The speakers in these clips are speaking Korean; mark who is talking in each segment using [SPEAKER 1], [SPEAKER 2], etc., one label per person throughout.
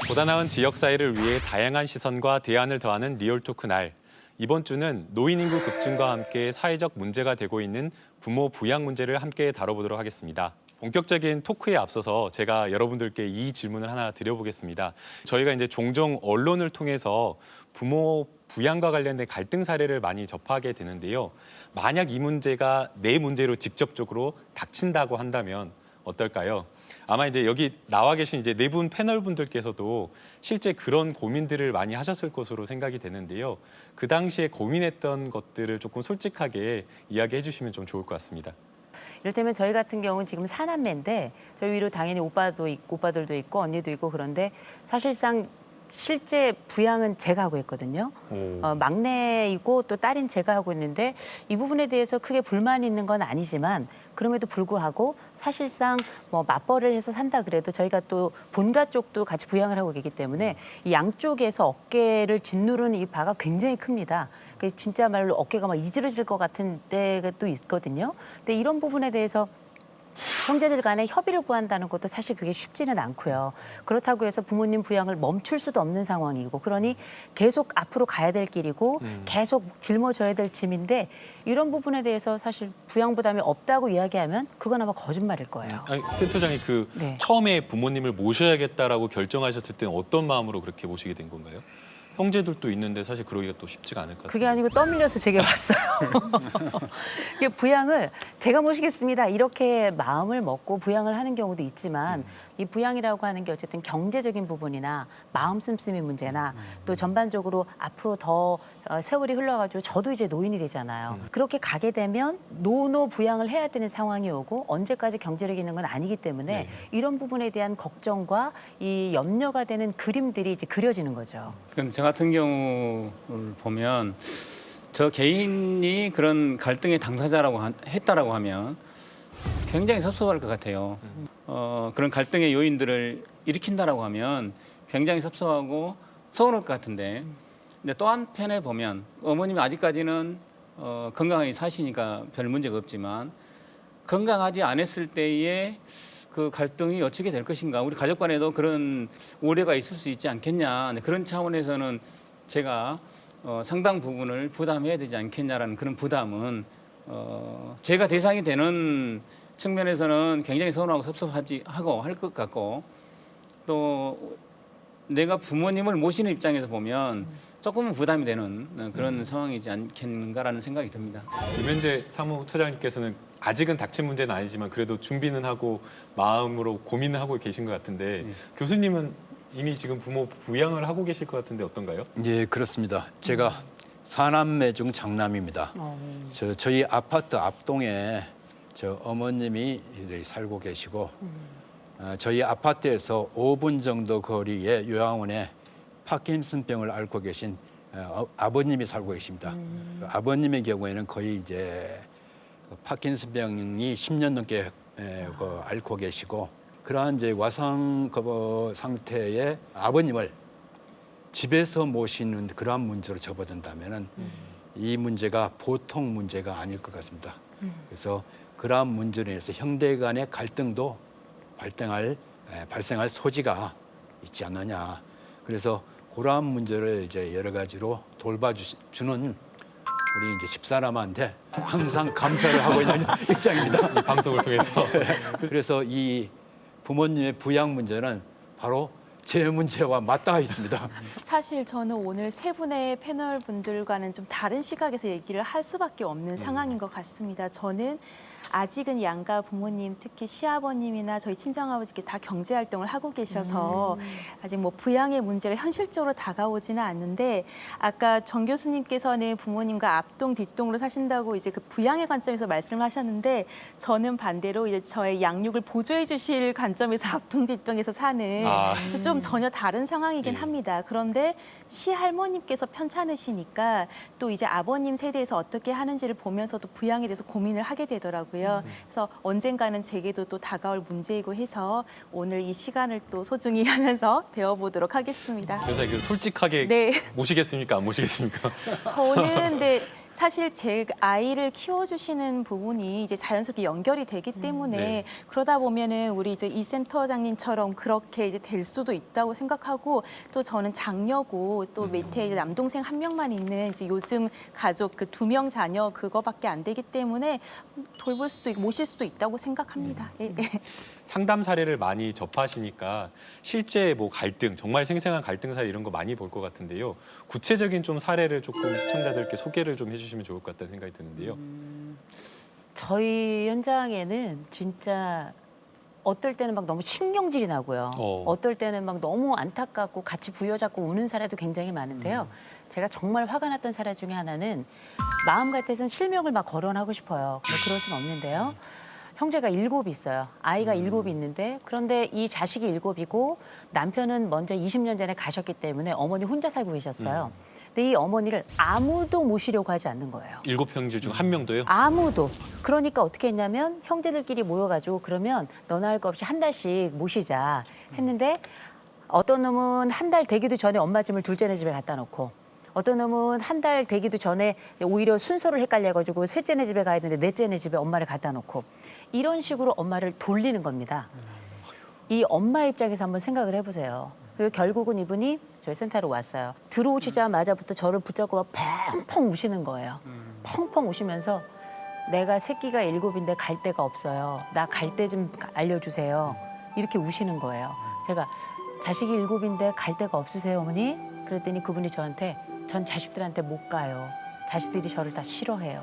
[SPEAKER 1] 보다 나은 지역 사회를 위해 다양한 시선과 대안을 더하는 리얼토크 날. 이번 주는 노인 인구 급증과 함께 사회적 문제가 되고 있는 부모 부양 문제를 함께 다뤄보도록 하겠습니다. 본격적인 토크에 앞서서 제가 여러분들께 이 질문을 하나 드려보겠습니다. 저희가 이제 종종 언론을 통해서 부모 부양과 관련된 갈등 사례를 많이 접하게 되는데요. 만약 이 문제가 내 문제로 직접적으로 닥친다고 한다면 어떨까요? 아마 이제 여기 나와 계신 이제 네 분 패널 분들께서도 실제 그런 고민들을 많이 하셨을 것으로 생각이 되는데요. 그 당시에 고민했던 것들을 조금 솔직하게 이야기해 주시면 좀 좋을 것 같습니다.
[SPEAKER 2] 이를테면 저희 같은 경우는 지금 사남매인데 저희 위로 당연히 오빠들도 있고 언니도 있고 그런데 사실상 실제 부양은 제가 하고 있거든요. 막내이고 또 딸인 제가 하고 있는데 이 부분에 대해서 크게 불만이 있는 건 아니지만 그럼에도 불구하고 사실상 뭐 맞벌이를 해서 산다 그래도 저희가 또 본가 쪽도 같이 부양을 하고 있기 때문에 이 양쪽에서 어깨를 짓누르는 이 바가 굉장히 큽니다. 진짜 말로 어깨가 막 이지러질 것 같은 때가 또 있거든요. 근데 이런 부분에 대해서 형제들 간에 협의를 구한다는 것도 사실 그게 쉽지는 않고요. 그렇다고 해서 부모님 부양을 멈출 수도 없는 상황이고 그러니 계속 앞으로 가야 될 길이고 계속 짊어져야 될 짐인데 이런 부분에 대해서 사실 부양 부담이 없다고 이야기하면 그건 아마 거짓말일 거예요.
[SPEAKER 1] 아니, 센터장이
[SPEAKER 2] 네.
[SPEAKER 1] 처음에 부모님을 모셔야겠다라고 결정하셨을 때는 어떤 마음으로 그렇게 모시게 된 건가요? 형제들도 있는데 사실 그러기가 또 쉽지가 않을 것 같아요.
[SPEAKER 2] 그게 아니고 떠밀려서 제게 왔어요. 이게 부양을 제가 모시겠습니다. 이렇게 마음을 먹고 부양을 하는 경우도 있지만 이 부양이라고 하는 게 어쨌든 경제적인 부분이나 마음 씀씀이 문제나 또 전반적으로 앞으로 더 세월이 흘러가지고 저도 이제 노인이 되잖아요. 그렇게 가게 되면 노노 부양을 해야 되는 상황이 오고 언제까지 경제력이 있는 건 아니기 때문에 이런 부분에 대한 걱정과 이 염려가 되는 그림들이 이제 그려지는 거죠.
[SPEAKER 3] 저 같은 경우를 보면 저 개인이 그런 갈등의 당사자라고 했다라고 하면 굉장히 섭섭할 것 같아요. 그런 갈등의 요인들을 일으킨다라고 하면 굉장히 섭섭하고 서운할 것 같은데 근데 또 한편에 보면 어머님이 아직까지는 건강하게 사시니까 별 문제가 없지만 건강하지 않았을 때의 그 갈등이 어떻게 될 것인가 우리 가족 간에도 그런 오해가 있을 수 있지 않겠냐 그런 차원에서는 제가 상당 부분을 부담해야 되지 않겠냐라는 그런 부담은 제가 대상이 되는 측면에서는 굉장히 서운하고 섭섭하고 할 것 같고 또 내가 부모님을 모시는 입장에서 보면 조금은 부담이 되는 그런 상황이지 않겠는가라는 생각이 듭니다.
[SPEAKER 1] 유면재 사무처장님께서는 아직은 닥친 문제는 아니지만 그래도 준비는 하고 마음으로 고민을 하고 계신 것 같은데 교수님은 이미 지금 부모 부양을 하고 계실 것 같은데 어떤가요?
[SPEAKER 4] 예, 그렇습니다. 제가 사남매 중 장남입니다. 저희 아파트 앞동에 저 어머님이 살고 계시고 저희 아파트에서 5분 정도 거리에 요양원에 파킨슨병을 앓고 계신 아버님이 살고 계십니다. 아버님의 경우에는 거의 이제 파킨슨병이 10년 넘게 앓고 계시고 그러한 이제 와상 상태의 아버님을 집에서 모시는 그러한 문제로 접어든다면은 이 문제가 보통 문제가 아닐 것 같습니다. 그래서 그러한 문제로 인해서 형제 간의 갈등도 발생할 소지가 있지 않느냐. 그래서 그러한 문제를 이제 여러 가지로 돌봐주는 우리 이제 집사람한테 항상 감사를 하고 있는 입장입니다.
[SPEAKER 1] 이 방송을 통해서.
[SPEAKER 4] 그래서 이 부모님의 부양 문제는 바로 제 문제와 맞닿아 있습니다.
[SPEAKER 5] 사실 저는 오늘 세 분의 패널 분들과는 좀 다른 시각에서 얘기를 할 수밖에 없는 상황인 것 같습니다. 저는 아직은 양가 부모님, 특히 시아버님이나 저희 친정아버지께서 다 경제활동을 하고 계셔서 아직 뭐 부양의 문제가 현실적으로 다가오지는 않는데 아까 정 교수님께서는 부모님과 앞동, 뒷동으로 사신다고 이제 그 부양의 관점에서 말씀하셨는데 저는 반대로 이제 저의 양육을 보조해 주실 관점에서 앞동, 뒷동에서 사는 좀 전혀 다른 상황이긴 합니다. 그런데 시할머님께서 편찮으시니까 또 이제 아버님 세대에서 어떻게 하는지를 보면서도 부양에 대해서 고민을 하게 되더라고요. 그래서 언젠가는 제게도 또 다가올 문제이고 해서 오늘 이 시간을 또 소중히 하면서 배워보도록 하겠습니다.
[SPEAKER 1] 그래서 솔직하게
[SPEAKER 5] 네.
[SPEAKER 1] 모시겠습니까? 안 모시겠습니까?
[SPEAKER 5] 저는 근데 사실 제 아이를 키워주시는 부분이 이제 자연스럽게 연결이 되기 때문에
[SPEAKER 1] 네.
[SPEAKER 5] 그러다 보면은 우리 이제 이 센터장님처럼 그렇게 이제 될 수도 있다고 생각하고 또 저는 장녀고 또 밑에 이제 남동생 한 명만 있는 이제 요즘 가족 그 2명 자녀 그거밖에 안 되기 때문에 돌볼 수도 있고 모실 수도 있다고 생각합니다. 예.
[SPEAKER 1] 상담 사례를 많이 접하시니까 실제 뭐 갈등, 정말 생생한 갈등 사례 이런 거 많이 볼 것 같은데요. 구체적인 좀 사례를 조금 시청자들께 소개를 좀 해주시면 좋을 것 같다는 생각이 드는데요.
[SPEAKER 2] 저희 현장에는 진짜 어떨 때는 막 너무 신경질이 나고요. 어떨 때는 막 너무 안타깝고 같이 부여잡고 우는 사례도 굉장히 많은데요. 제가 정말 화가 났던 사례 중에 하나는 마음 같아서는 실명을 막 거론하고 싶어요. 근데 그럴 수는 없는데요. 형제가 7 있어요. 아이가 7 있는데 그런데 이 자식이 7이고 남편은 먼저 20년 전에 가셨기 때문에 어머니 혼자 살고 계셨어요. 근데 이 어머니를 아무도 모시려고 하지 않는 거예요.
[SPEAKER 1] 7 형제 중 1명도요?
[SPEAKER 2] 아무도. 그러니까 어떻게 했냐면 형제들끼리 모여가지고 그러면 너나 할 거 없이 한 달씩 모시자 했는데 어떤 놈은 한 달 되기도 전에 엄마 짐을 둘째네 집에 갖다 놓고 어떤 놈은 한 달 되기도 전에 오히려 순서를 헷갈려가지고 셋째네 집에 가야 되는데 넷째네 집에 엄마를 갖다 놓고 이런 식으로 엄마를 돌리는 겁니다. 이 엄마 입장에서 한번 생각을 해보세요. 그리고 결국은 이분이 저희 센터로 왔어요. 들어오시자마자부터 저를 붙잡고 막 펑펑 우시는 거예요. 펑펑 우시면서 내가 새끼가 7인데 갈 데가 없어요. 나 갈 데 좀 알려주세요. 이렇게 우시는 거예요. 제가 자식이 7인데 갈 데가 없으세요, 어머니? 그랬더니 그분이 저한테 전 자식들한테 못 가요. 자식들이 저를 다 싫어해요.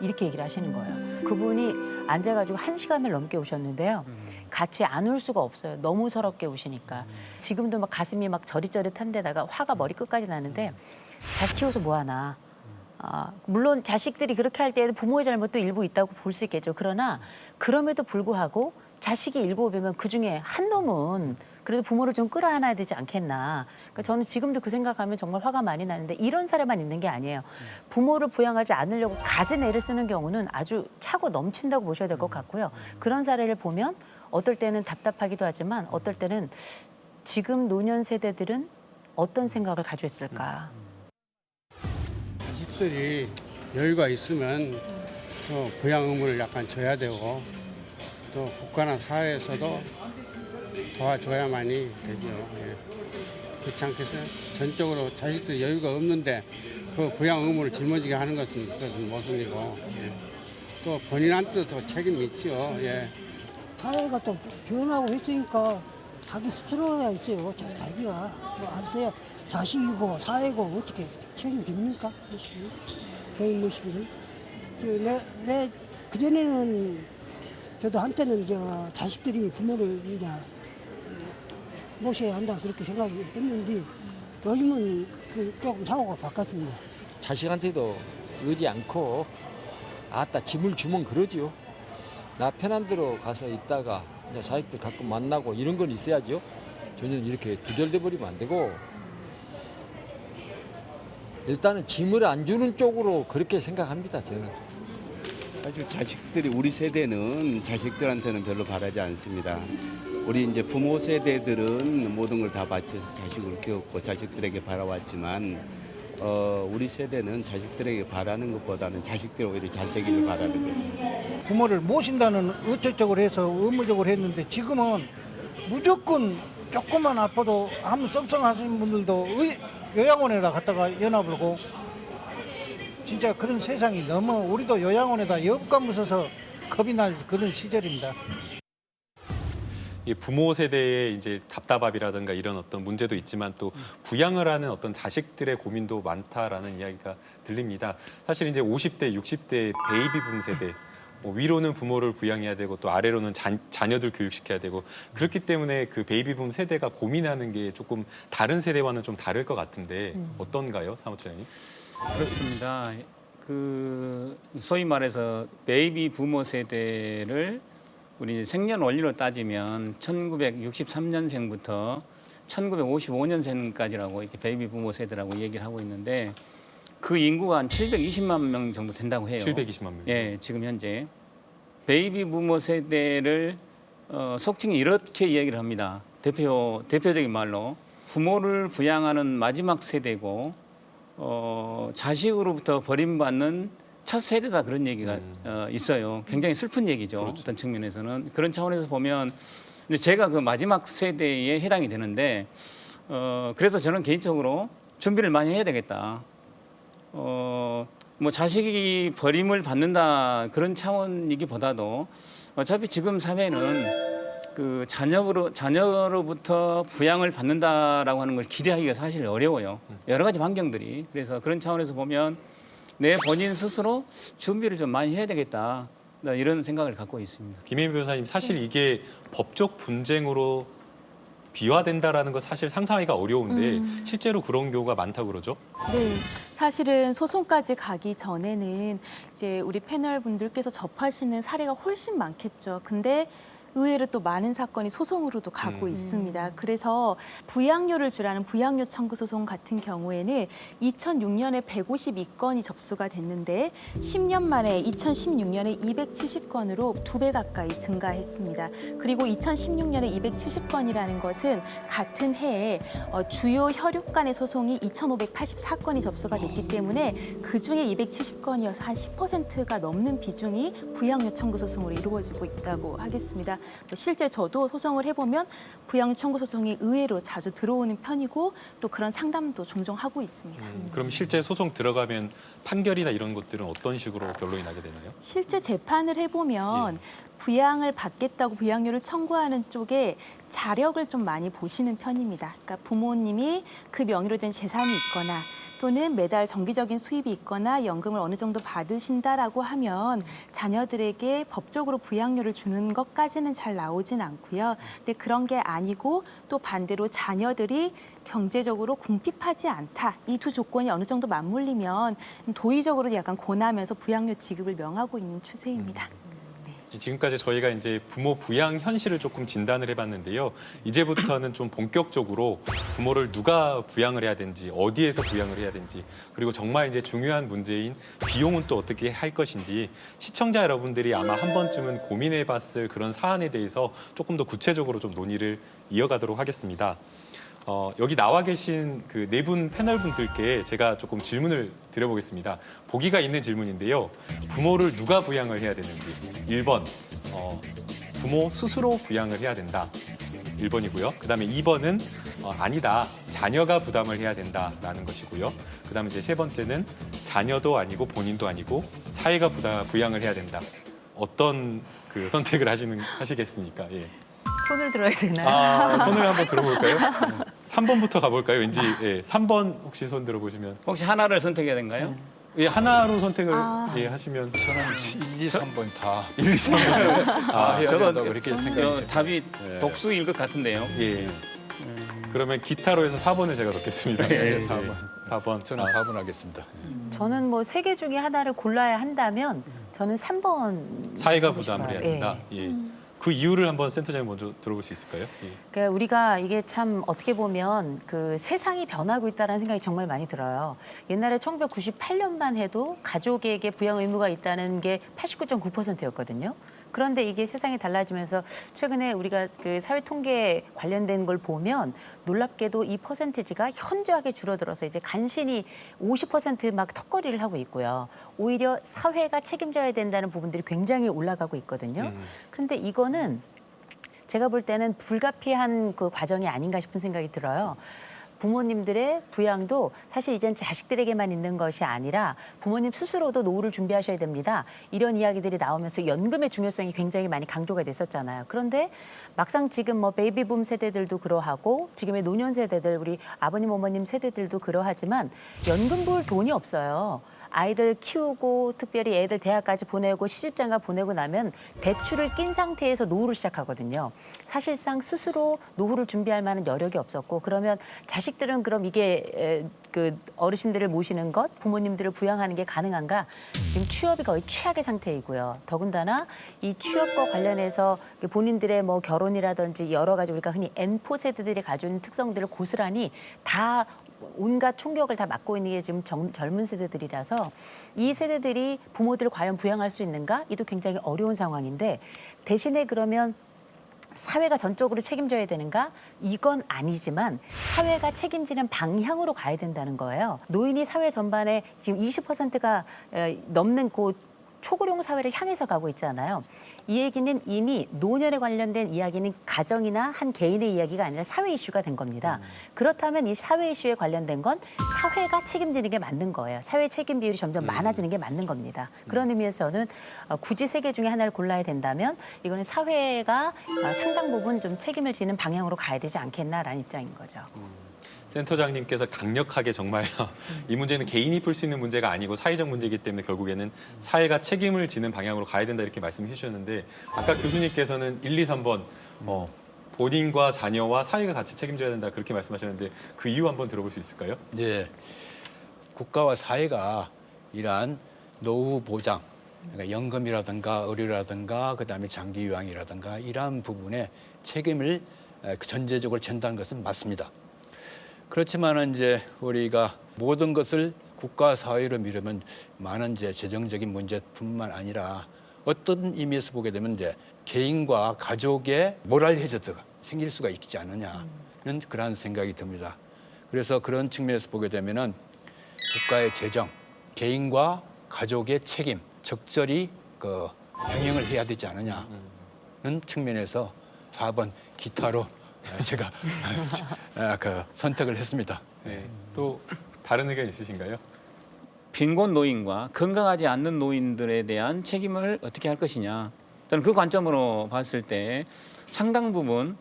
[SPEAKER 2] 이렇게 얘기를 하시는 거예요. 그분이 앉아가지고 1시간을 넘게 우셨는데요. 같이 안 울 수가 없어요. 너무 서럽게 우시니까. 지금도 막 가슴이 막 저릿저릿한 데다가 화가 머리끝까지 나는데 자식 키워서 뭐하나. 물론 자식들이 그렇게 할 때에는 부모의 잘못도 일부 있다고 볼 수 있겠죠. 그러나 그럼에도 불구하고 자식이 7이면 그중에 한 놈은 그래도 부모를 좀 끌어안아야 되지 않겠나. 그러니까 저는 지금도 그 생각하면 정말 화가 많이 나는데 이런 사례만 있는 게 아니에요. 부모를 부양하지 않으려고 가진 애를 쓰는 경우는 아주 차고 넘친다고 보셔야 될 것 같고요. 그런 사례를 보면 어떨 때는 답답하기도 하지만 어떨 때는 지금 노년 세대들은 어떤 생각을 가지고 있을까.
[SPEAKER 6] 자식들이 여유가 있으면 또 부양 의무를 약간 져야 되고 또 국가나 사회에서도 도와줘야만이 되죠. 예. 그렇지 않겠어요? 전적으로 자식들 여유가 없는데 그 부양 의무를 짊어지게 하는 것은 그것은 모순이고 예. 또 본인한테도 책임이 있죠. 예.
[SPEAKER 7] 사회가 또 변하고 있으니까 자기 스스로가 있어요. 자기가 뭐 알았어요. 자식이고 사회고 어떻게 책임집니까? 개인 모시기를. 내 그전에는 저도 한때는 자식들이 부모를 이제 모셔야 한다 그렇게 생각했는데 요즘은 조금 사고가 바뀌었습니다.
[SPEAKER 8] 자식한테도 의지 않고 아따 짐을 주면 그러지요. 나 편한 대로 가서 있다가 이제 자식들 가끔 만나고 이런 건 있어야죠. 전혀 이렇게 두절돼 버리면 안 되고 일단은 짐을 안 주는 쪽으로 그렇게 생각합니다. 저는.
[SPEAKER 9] 사실 자식들이 우리 세대는 자식들한테는 별로 바라지 않습니다. 우리 이제 부모 세대들은 모든 걸 다 바쳐서 자식을 키웠고 자식들에게 바라왔지만 우리 세대는 자식들에게 바라는 것보다는 자식들이 오히려 잘 되기를 바라는 거죠.
[SPEAKER 10] 부모를 모신다는 의적적으로 해서 의무적으로 했는데 지금은 무조건 조금만 아파도 한번 썽썽하시는 분들도 요양원에다 갔다가 연합을 하고 진짜 그런 세상이 너무 우리도 요양원에다 여부감 써서 겁이 날 그런 시절입니다.
[SPEAKER 1] 이 부모 세대의 이제 답답함이라든가 이런 어떤 문제도 있지만 또 부양을 하는 어떤 자식들의 고민도 많다라는 이야기가 들립니다. 사실 이제 50대, 60대 베이비붐 세대 위로는 부모를 부양해야 되고 또 아래로는 자녀들 교육시켜야 되고 그렇기 때문에 그 베이비붐 세대가 고민하는 게 조금 다른 세대와는 좀 다를 것 같은데 어떤가요, 사무처장님?
[SPEAKER 3] 그렇습니다. 그 소위 말해서 베이비 부모 세대를 우리 생년월일로 따지면 1963년생부터 1955년생까지라고 이렇게 베이비 부모 세대라고 얘기를 하고 있는데 그 인구가 한 720만 명 정도 된다고 해요.
[SPEAKER 1] 720만 명.
[SPEAKER 3] 예, 지금 현재 베이비 부모 세대를 속칭 이렇게 이야기를 합니다. 대표적인 말로 부모를 부양하는 마지막 세대고 자식으로부터 버림받는 첫 세대다 그런 얘기가 있어요. 굉장히 슬픈 얘기죠.
[SPEAKER 1] 그렇죠.
[SPEAKER 3] 어떤 측면에서는 그런 차원에서 보면 근데 제가 그 마지막 세대에 해당이 되는데 그래서 저는 개인적으로 준비를 많이 해야 되겠다. 뭐 자식이 버림을 받는다 그런 차원이기보다도 어차피 지금 사회는 그 자녀로부터 부양을 받는다라고 하는 걸 기대하기가 사실 어려워요. 여러 가지 환경들이. 그래서 그런 차원에서 보면 내 본인 스스로 준비를 좀 많이 해야 되겠다. 이런 생각을 갖고 있습니다.
[SPEAKER 1] 김혜미 변호사님, 사실 이게 법적 분쟁으로 비화된다라는 거 사실 상상하기가 어려운데 실제로 그런 경우가 많다고 그러죠?
[SPEAKER 5] 네, 사실은 소송까지 가기 전에는 이제 우리 패널 분들께서 접하시는 사례가 훨씬 많겠죠. 근데 의외로 또 많은 사건이 소송으로도 가고 있습니다. 그래서 부양료를 주라는 부양료 청구 소송 같은 경우에는 2006년에 152건이 접수가 됐는데 10년 만에 2016년에 270건으로 2배 가까이 증가했습니다. 그리고 2016년에 270건이라는 것은 같은 해에 주요 혈육 간의 소송이 2,584건이 접수가 됐기 때문에 그중에 270건이어서 한 10%가 넘는 비중이 부양료 청구 소송으로 이루어지고 있다고 하겠습니다. 실제 저도 소송을 해보면 부양료 청구 소송이 의외로 자주 들어오는 편이고 또 그런 상담도 종종 하고 있습니다.
[SPEAKER 1] 그럼 실제 소송 들어가면 판결이나 이런 것들은 어떤 식으로 결론이 나게 되나요?
[SPEAKER 5] 실제 재판을 해보면 부양을 받겠다고 부양료를 청구하는 쪽에 자력을 좀 많이 보시는 편입니다. 그러니까 부모님이 그 명의로 된 재산이 있거나 또는 매달 정기적인 수입이 있거나 연금을 어느 정도 받으신다라고 하면 자녀들에게 법적으로 부양료를 주는 것까지는 잘 나오진 않고요. 근데 그런 게 아니고 또 반대로 자녀들이 경제적으로 궁핍하지 않다. 이 두 조건이 어느 정도 맞물리면 도의적으로 약간 권하면서 부양료 지급을 명하고 있는 추세입니다.
[SPEAKER 1] 지금까지 저희가 이제 부모 부양 현실을 조금 진단을 해봤는데요. 이제부터는 좀 본격적으로 부모를 누가 부양을 해야 되는지, 어디에서 부양을 해야 되는지, 그리고 정말 이제 중요한 문제인 비용은 또 어떻게 할 것인지 시청자 여러분들이 아마 한 번쯤은 고민해봤을 그런 사안에 대해서 조금 더 구체적으로 좀 논의를 이어가도록 하겠습니다. 여기 나와 계신 그 네 분 패널분들께 제가 조금 질문을 드려보겠습니다. 보기가 있는 질문인데요. 부모를 누가 부양을 해야 되는지. 1번, 부모 스스로 부양을 해야 된다. 1번이고요. 그다음에 2번은 아니다. 자녀가 부담을 해야 된다라는 것이고요. 그다음에 이제 세 번째는 자녀도 아니고 본인도 아니고 사회가 부양을 해야 된다. 어떤 그 선택을 하시겠습니까? 예.
[SPEAKER 2] 손을 들어야 되나요?
[SPEAKER 1] 손을 한번 들어볼까요? 3번부터 가볼까요? 왠지 3번 혹시 손 들어보시면.
[SPEAKER 3] 혹시 하나를 선택해야 되는가요?
[SPEAKER 1] 예, 하나로 선택을 하시면.
[SPEAKER 4] 저는 1, 2, 3번 다
[SPEAKER 1] 1, 2, 3번.
[SPEAKER 4] 해야 된다고 그렇게 생각합니다.
[SPEAKER 3] 답이 독수일 것 같은데요.
[SPEAKER 1] 예. 그러면 기타로 해서 4번을 제가 넣겠습니다.
[SPEAKER 4] 네, 4번.
[SPEAKER 1] 4번.
[SPEAKER 4] 저는 4번 하겠습니다.
[SPEAKER 2] 저는 뭐 세 개 중에 하나를 골라야 한다면 저는 3번
[SPEAKER 1] 사회가
[SPEAKER 2] 하고
[SPEAKER 1] 부담을
[SPEAKER 2] 싶어요.
[SPEAKER 1] 해야 된다. 예. 그 이유를 한번 센터장님 먼저 들어볼 수 있을까요? 예.
[SPEAKER 2] 그러니까 우리가 이게 참 어떻게 보면 그 세상이 변하고 있다는 생각이 정말 많이 들어요. 옛날에 1998년만 해도 가족에게 부양 의무가 있다는 게 89.9%였거든요. 그런데 이게 세상이 달라지면서 최근에 우리가 그 사회 통계 관련된 걸 보면 놀랍게도 이 퍼센티지가 현저하게 줄어들어서 이제 간신히 50% 턱걸이를 하고 있고요. 오히려 사회가 책임져야 된다는 부분들이 굉장히 올라가고 있거든요. 그런데 이거는 제가 볼 때는 불가피한 그 과정이 아닌가 싶은 생각이 들어요. 부모님들의 부양도 사실 이젠 자식들에게만 있는 것이 아니라 부모님 스스로도 노후를 준비하셔야 됩니다. 이런 이야기들이 나오면서 연금의 중요성이 굉장히 많이 강조가 됐었잖아요. 그런데 막상 지금 뭐 베이비붐 세대들도 그러하고 지금의 노년 세대들, 우리 아버님, 어머님 세대들도 그러하지만 연금 부을 돈이 없어요. 아이들 키우고 특별히 애들 대학까지 보내고 시집장가 보내고 나면 대출을 낀 상태에서 노후를 시작하거든요. 사실상 스스로 노후를 준비할 만한 여력이 없었고 그러면 자식들은 그럼 이게 그 어르신들을 모시는 것, 부모님들을 부양하는 게 가능한가? 지금 취업이 거의 최악의 상태이고요. 더군다나 이 취업과 관련해서 본인들의 뭐 결혼이라든지 여러 가지 우리가 흔히 N포 세대들이 가지고 있는 특성들을 고스란히 다 온갖 총격을 다 맡고 있는 게 지금 젊은 세대들이라서 이 세대들이 부모들을 과연 부양할 수 있는가? 이도 굉장히 어려운 상황인데 대신에 그러면 사회가 전적으로 책임져야 되는가? 이건 아니지만 사회가 책임지는 방향으로 가야 된다는 거예요. 노인이 사회 전반에 지금 20%가 넘는 그 초고령 사회를 향해서 가고 있잖아요. 이 얘기는 이미 노년에 관련된 이야기는 가정이나 한 개인의 이야기가 아니라 사회 이슈가 된 겁니다. 그렇다면 이 사회 이슈에 관련된 건 사회가 책임지는 게 맞는 거예요. 사회 책임 비율이 점점 많아지는 게 맞는 겁니다. 그런 의미에서 저는 굳이 세 개 중에 하나를 골라야 된다면 이거는 사회가 상당 부분 좀 책임을 지는 방향으로 가야 되지 않겠나라는 입장인 거죠.
[SPEAKER 1] 센터장님께서 강력하게 정말 이 문제는 개인이 풀 수 있는 문제가 아니고 사회적 문제이기 때문에 결국에는 사회가 책임을 지는 방향으로 가야 된다 이렇게 말씀해 주셨는데 아까 교수님께서는 1, 2, 3번 본인과 자녀와 사회가 같이 책임져야 된다 그렇게 말씀하셨는데 그 이유 한번 들어볼 수 있을까요?
[SPEAKER 4] 네, 국가와 사회가 이러한 노후 보장, 그러니까 연금이라든가 의료라든가 그다음에 장기 요양이라든가 이러한 부분에 책임을 전제적으로 전다는 것은 맞습니다. 그렇지만 이제 우리가 모든 것을 국가 사회로 미루면 많은 이제 재정적인 문제뿐만 아니라 어떤 의미에서 보게 되면 이제 개인과 가족의 모랄 해저드가 생길 수가 있지 않느냐는 그런 생각이 듭니다. 그래서 그런 측면에서 보게 되면은 국가의 재정, 개인과 가족의 책임 적절히 그 병행을 해야 되지 않느냐는 측면에서 4번 기타로 제가 그 선택을 했습니다.
[SPEAKER 1] 네, 또 다른 의견 있으신가요?
[SPEAKER 3] 빈곤 노인과 건강하지 않는 노인들에 대한 책임을 어떻게 할 것이냐. 저는 그 관점으로 봤을 때 상당 부분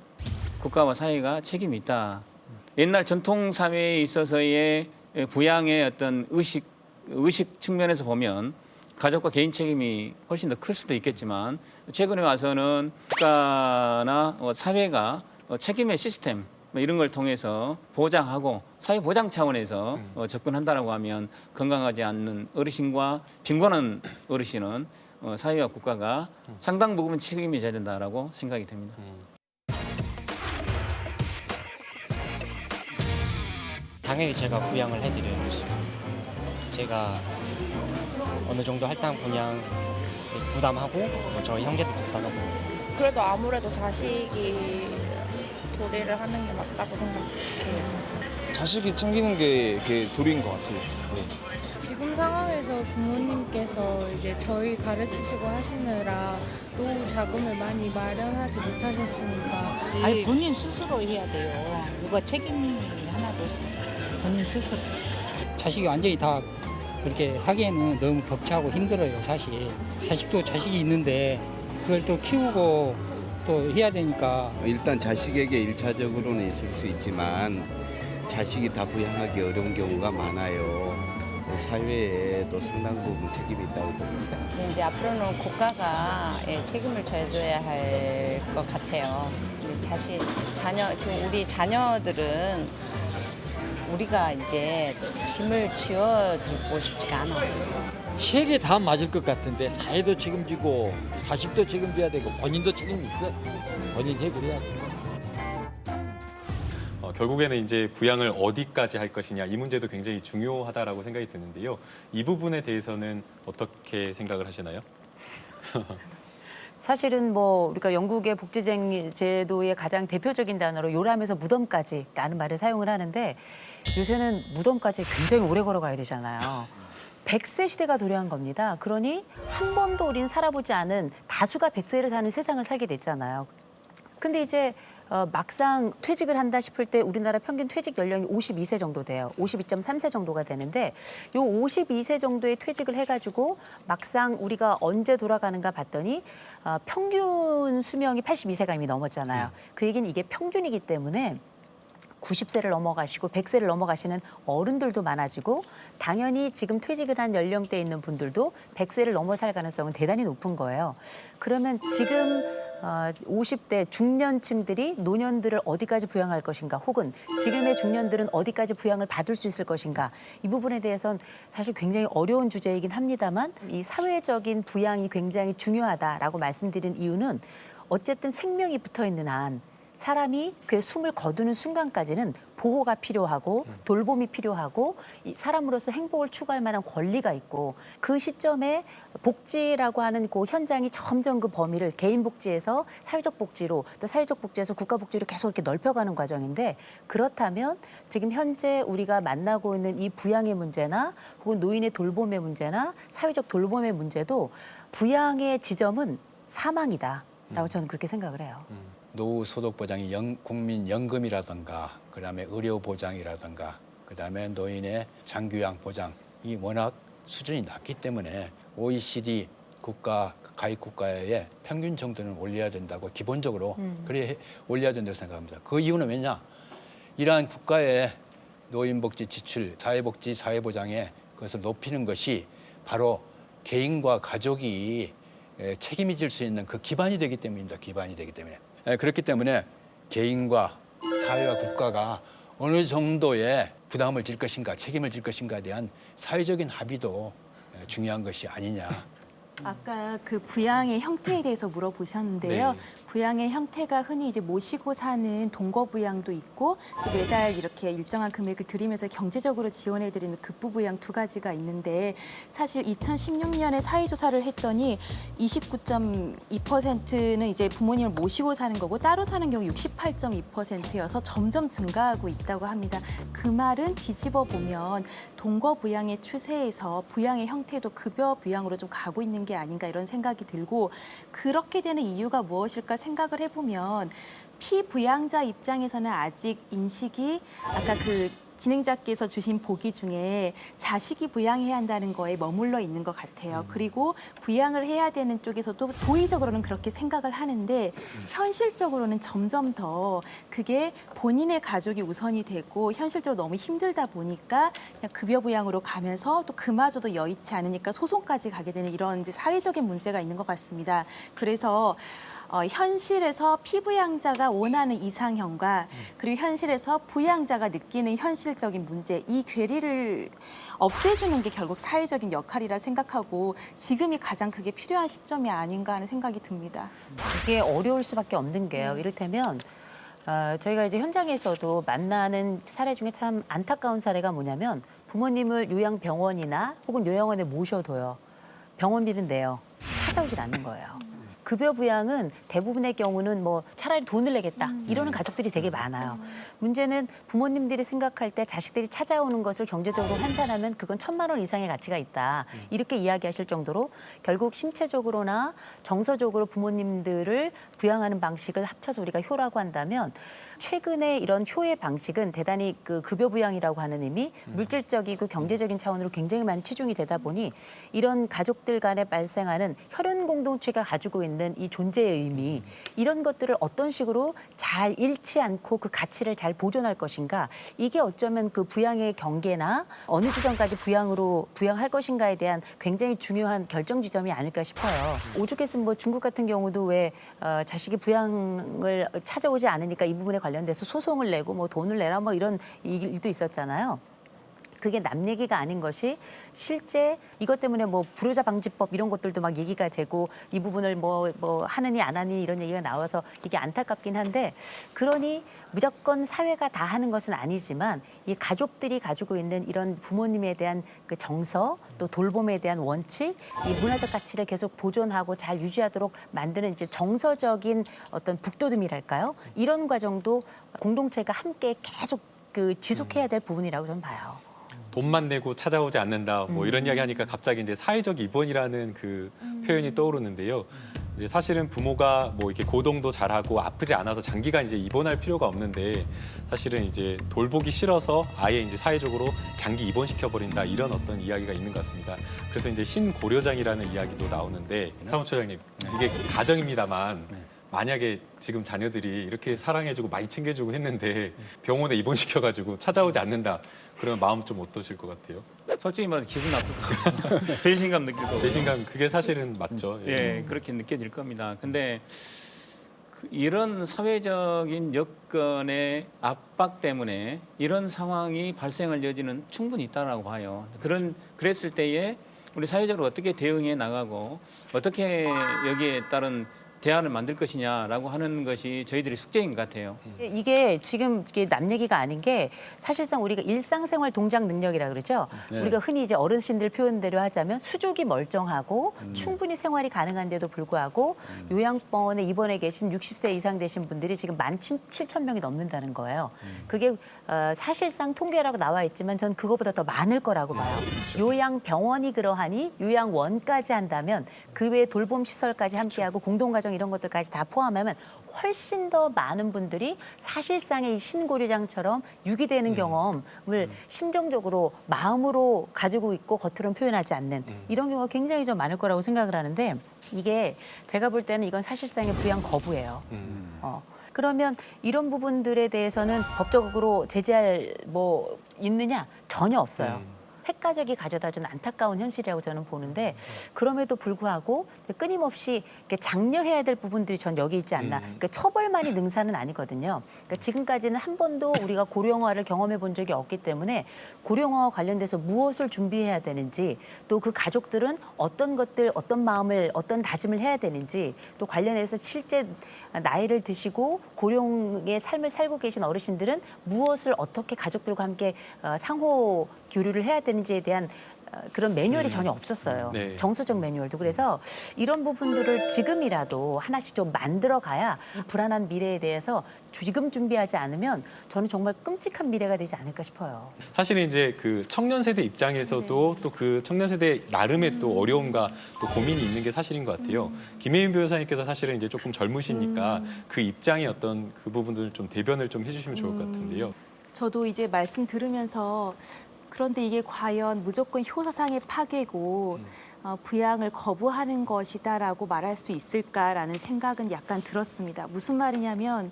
[SPEAKER 3] 국가와 사회가 책임이 있다. 옛날 전통 사회에 있어서의 부양의 어떤 의식 측면에서 보면 가족과 개인 책임이 훨씬 더 클 수도 있겠지만 최근에 와서는 국가나 사회가 책임의 시스템 이런 걸 통해서 보장하고 사회 보장 차원에서 접근한다라고 하면 건강하지 않는 어르신과 빈곤한 어르신은 사회와 국가가 상당 부분 책임이 져야 된다라고 생각이 됩니다.
[SPEAKER 11] 당연히 제가 부양을 해드려야죠. 제가 어느 정도 할당 분양 부담하고 저희 형제도 부담하고.
[SPEAKER 12] 그래도 아무래도 자식이 도리를 하는 게 맞다고 생각해요.
[SPEAKER 13] 자식이 챙기는 게 도리인 것 같아요. 네.
[SPEAKER 14] 지금 상황에서 부모님께서 이제 저희 가르치시고 하시느라 노후 자금을 많이 마련하지 못하셨으니까.
[SPEAKER 15] 아니 본인 스스로 해야 돼요. 누가 책임이 하나도 본인 스스로.
[SPEAKER 16] 자식이 완전히 다 그렇게 하기에는 너무 벅차고 힘들어요, 사실. 자식도 자식이 있는데 그걸 또 키우고 또 해야 되니까.
[SPEAKER 9] 일단 자식에게 1차적으로는 있을 수 있지만 자식이 다 부양하기 어려운 경우가 많아요. 사회에도 상당 부분 책임이 있다고 봅니다.
[SPEAKER 17] 이제 앞으로는 국가가 책임을 져줘야 할 것 같아요. 지금 우리 자녀들은 우리가 이제 짐을 지어들고 싶지가 않아요.
[SPEAKER 8] 세 개 다 맞을 것 같은데 사회도 책임지고 자식도 책임져야 되고 본인도 책임이 있어. 본인 해결해야지.
[SPEAKER 1] 결국에는 이제 부양을 어디까지 할 것이냐 이 문제도 굉장히 중요하다라고 생각이 드는데요. 이 부분에 대해서는 어떻게 생각을 하시나요?
[SPEAKER 2] 사실은 뭐 우리가 영국의 복지 제도의 가장 대표적인 단어로 요람에서 무덤까지라는 말을 사용을 하는데 요새는 무덤까지 굉장히 오래 걸어가야 되잖아요. 100세 시대가 도래한 겁니다. 그러니 한 번도 우리는 살아보지 않은 다수가 100세를 사는 세상을 살게 됐잖아요. 근데 이제 막상 퇴직을 한다 싶을 때 우리나라 평균 퇴직 연령이 52세 정도 돼요. 52.3세 정도가 되는데 요 52세 정도의 퇴직을 해가지고 막상 우리가 언제 돌아가는가 봤더니 평균 수명이 82세가 이미 넘었잖아요. 그 얘기는 이게 평균이기 때문에 90세를 넘어가시고 100세를 넘어가시는 어른들도 많아지고 당연히 지금 퇴직을 한 연령대에 있는 분들도 100세를 넘어 살 가능성은 대단히 높은 거예요. 그러면 지금 50대 중년층들이 노년들을 어디까지 부양할 것인가 혹은 지금의 중년들은 어디까지 부양을 받을 수 있을 것인가 이 부분에 대해서는 사실 굉장히 어려운 주제이긴 합니다만 이 사회적인 부양이 굉장히 중요하다라고 말씀드린 이유는 어쨌든 생명이 붙어 있는 한 사람이 그 숨을 거두는 순간까지는 보호가 필요하고 돌봄이 필요하고 이 사람으로서 행복을 추구할 만한 권리가 있고 그 시점에 복지라고 하는 그 현장이 점점 그 범위를 개인 복지에서 사회적 복지로 또 사회적 복지에서 국가 복지로 계속 이렇게 넓혀가는 과정인데 그렇다면 지금 현재 우리가 만나고 있는 이 부양의 문제나 혹은 노인의 돌봄의 문제나 사회적 돌봄의 문제도 부양의 지점은 사망이다라고 저는 그렇게 생각을 해요.
[SPEAKER 4] 노후 소득 보장이 국민연금이라든가 그다음에 의료 보장이라든가 그다음에 노인의 장기요양 보장이 워낙 수준이 낮기 때문에 OECD 국가 가입 국가의 평균 정도는 올려야 된다고 기본적으로 그래 올려야 된다고 생각합니다. 그 이유는 왜냐? 이러한 국가의 노인복지 지출, 사회복지, 사회보장에 그것을 높이는 것이 바로 개인과 가족이 책임이 질 수 있는 그 기반이 되기 때문입니다. 기반이 되기 때문에. 그렇기 때문에 개인과 사회와 국가가 어느 정도의 부담을 질 것인가, 책임을 질 것인가에 대한 사회적인 합의도 중요한 것이 아니냐.
[SPEAKER 5] 아까 그 부양의 형태에 대해서 물어보셨는데요.
[SPEAKER 4] 네.
[SPEAKER 5] 부양의 형태가 흔히 이제 모시고 사는 동거부양도 있고 또 매달 이렇게 일정한 금액을 들이면서 경제적으로 지원해드리는 급부부양 두 가지가 있는데 사실 2016년에 사회조사를 했더니 29.2%는 이제 부모님을 모시고 사는 거고 따로 사는 경우 68.2%여서 점점 증가하고 있다고 합니다. 그 말은 뒤집어 보면 동거부양의 추세에서 부양의 형태도 급여 부양으로 좀 가고 있는 게 아닌가 이런 생각이 들고 그렇게 되는 이유가 무엇일까 생각을 해보면 피부양자 입장에서는 아직 인식이 아까 그 진행자께서 주신 보기 중에 자식이 부양해야 한다는 거에 머물러 있는 것 같아요. 그리고 부양을 해야 되는 쪽에서도 도의적으로는 그렇게 생각을 하는데 현실적으로는 점점 더 그게 본인의 가족이 우선이 되고 현실적으로 너무 힘들다 보니까 그냥 급여 부양으로 가면서 또 그마저도 여의치 않으니까 소송까지 가게 되는 이런 이제 사회적인 문제가 있는 것 같습니다. 그래서 현실에서 피부양자가 원하는 이상형과 그리고 현실에서 부양자가 느끼는 현실적인 문제 이 괴리를 없애주는 게 결국 사회적인 역할이라 생각하고 지금이 가장 그게 필요한 시점이 아닌가 하는 생각이 듭니다.
[SPEAKER 2] 이게 어려울 수밖에 없는 게요. 이를테면 저희가 이제 현장에서도 만나는 사례 중에 참 안타까운 사례가 뭐냐면 부모님을 요양병원이나 혹은 요양원에 모셔둬요. 병원비는 내요. 찾아오질 않는 거예요. 급여 부양은 대부분의 경우는 뭐 차라리 돈을 내겠다 이러는 가족들이 되게 많아요. 문제는 부모님들이 생각할 때 자식들이 찾아오는 것을 경제적으로 환산하면 그건 1,000만 원 이상의 가치가 있다. 이렇게 이야기하실 정도로 결국 신체적으로나 정서적으로 부모님들을 부양하는 방식을 합쳐서 우리가 효라고 한다면 최근에 이런 효의 방식은 대단히 그 급여 부양이라고 하는 의미 물질적이고 경제적인 차원으로 굉장히 많이 치중이 되다 보니 이런 가족들 간에 발생하는 혈연 공동체가 가지고 있는 이 존재의 의미 이런 것들을 어떤 식으로 잘 잃지 않고 그 가치를 잘 보존할 것인가 이게 어쩌면 그 부양의 경계나 어느 지점까지 부양할 것인가에 대한 굉장히 중요한 결정 지점이 아닐까 싶어요. 오죽했으면 뭐 중국 같은 경우도 왜 자식이 부양을 찾아오지 않으니까 이 부분에 관련돼서 소송을 내고 뭐 돈을 내라 뭐 이런 일도 있었잖아요. 그게 남 얘기가 아닌 것이 실제 이것 때문에 뭐 불효자 방지법 이런 것들도 막 얘기가 되고 이 부분을 뭐 하느니 안 하느니 이런 얘기가 나와서 이게 안타깝긴 한데 그러니 무조건 사회가 다 하는 것은 아니지만 이 가족들이 가지고 있는 이런 부모님에 대한 그 정서 또 돌봄에 대한 원칙 이 문화적 가치를 계속 보존하고 잘 유지하도록 만드는 이제 정서적인 어떤 북돋움이랄까요? 이런 과정도 공동체가 함께 계속 그 지속해야 될 부분이라고 저는 봐요.
[SPEAKER 1] 돈만 내고 찾아오지 않는다 뭐 이런 이야기 하니까 갑자기 이제 사회적 입원이라는 그 표현이 떠오르는데요. 이제 사실은 부모가 뭐 이렇게 고동도 잘하고 아프지 않아서 장기간 이제 입원할 필요가 없는데 사실은 이제 돌보기 싫어서 아예 이제 사회적으로 장기 입원시켜 버린다 이런 어떤 이야기가 있는 것 같습니다. 그래서 이제 신고려장이라는 이야기도 나오는데 사무처장님 이게 가정입니다만 만약에 지금 자녀들이 이렇게 사랑해주고 많이 챙겨주고 했는데 병원에 입원시켜가지고 찾아오지 않는다. 그러면 마음 좀 어떠실 것 같아요?
[SPEAKER 3] 솔직히 말해서 기분 나쁠 것 같아요. 배신감 느끼고.
[SPEAKER 1] 배신감 그게 사실은 맞죠.
[SPEAKER 3] 예, 그렇게 느껴질 겁니다. 근데 이런 사회적인 여건의 압박 때문에 이런 상황이 발생할 여지는 충분히 있다라고 봐요. 그랬을 때에 우리 사회적으로 어떻게 대응해 나가고 어떻게 여기에 따른 대안을 만들 것이냐라고 하는 것이 저희들의 숙제인 것 같아요.
[SPEAKER 2] 이게 지금 이게 남 얘기가 아닌 게 사실상 우리가 일상생활 동작 능력이라 그러죠.
[SPEAKER 4] 네.
[SPEAKER 2] 우리가 흔히 이제 어르신들 표현대로 하자면 수족이 멀쩡하고 충분히 생활이 가능한데도 불구하고 요양병원에 입원해 계신 60세 이상 되신 분들이 지금 17,000명이 넘는다는 거예요. 그게 사실상 통계라고 나와 있지만 전 그거보다 더 많을 거라고 봐요. 요양병원이 그러하니 요양원까지 한다면 그 외에 돌봄 시설까지 함께하고 공동가정 이런 것들까지 다 포함하면 훨씬 더 많은 분들이 사실상의 이 신고려장처럼 유기되는 경험을 심정적으로 마음으로 가지고 있고 겉으로는 표현하지 않는 이런 경우가 굉장히 좀 많을 거라고 생각을 하는데 이게 제가 볼 때는 이건 사실상의 부양 거부예요. 그러면 이런 부분들에 대해서는 법적으로 제재할 뭐 있느냐? 전혀 없어요. 핵가족이 가져다준 안타까운 현실이라고 저는 보는데 그럼에도 불구하고 끊임없이 이렇게 장려해야 될 부분들이 전 여기 있지 않나. 그러니까 처벌만이 능사는 아니거든요. 그러니까 지금까지는 한 번도 우리가 고령화를 경험해 본 적이 없기 때문에 고령화와 관련돼서 무엇을 준비해야 되는지 또 그 가족들은 어떤 것들, 어떤 마음을, 어떤 다짐을 해야 되는지 또 관련해서 실제 나이를 드시고 고령의 삶을 살고 계신 어르신들은 무엇을 어떻게 가족들과 함께 상호 교류를 해야 되는지에 대한 그런 매뉴얼이 전혀 없었어요.
[SPEAKER 1] 네.
[SPEAKER 2] 정서적 매뉴얼도. 그래서 이런 부분들을 지금이라도 하나씩 좀 만들어 가야 이 불안한 미래에 대해서 지금 준비하지 않으면 저는 정말 끔찍한 미래가 되지 않을까 싶어요.
[SPEAKER 1] 사실은 이제 그 청년 세대 입장에서도 또 그 청년 세대 나름의 또 어려움과 또 고민이 있는 게 사실인 것 같아요. 김혜인 변호사님께서 사실은 이제 조금 젊으시니까 그 입장의 어떤 그 부분들을 좀 대변을 좀 해주시면 좋을 것 같은데요.
[SPEAKER 5] 저도 이제 말씀 들으면서 그런데 이게 과연 무조건 효사상의 파괴고 부양을 거부하는 것이다라고 말할 수 있을까라는 생각은 약간 들었습니다. 무슨 말이냐면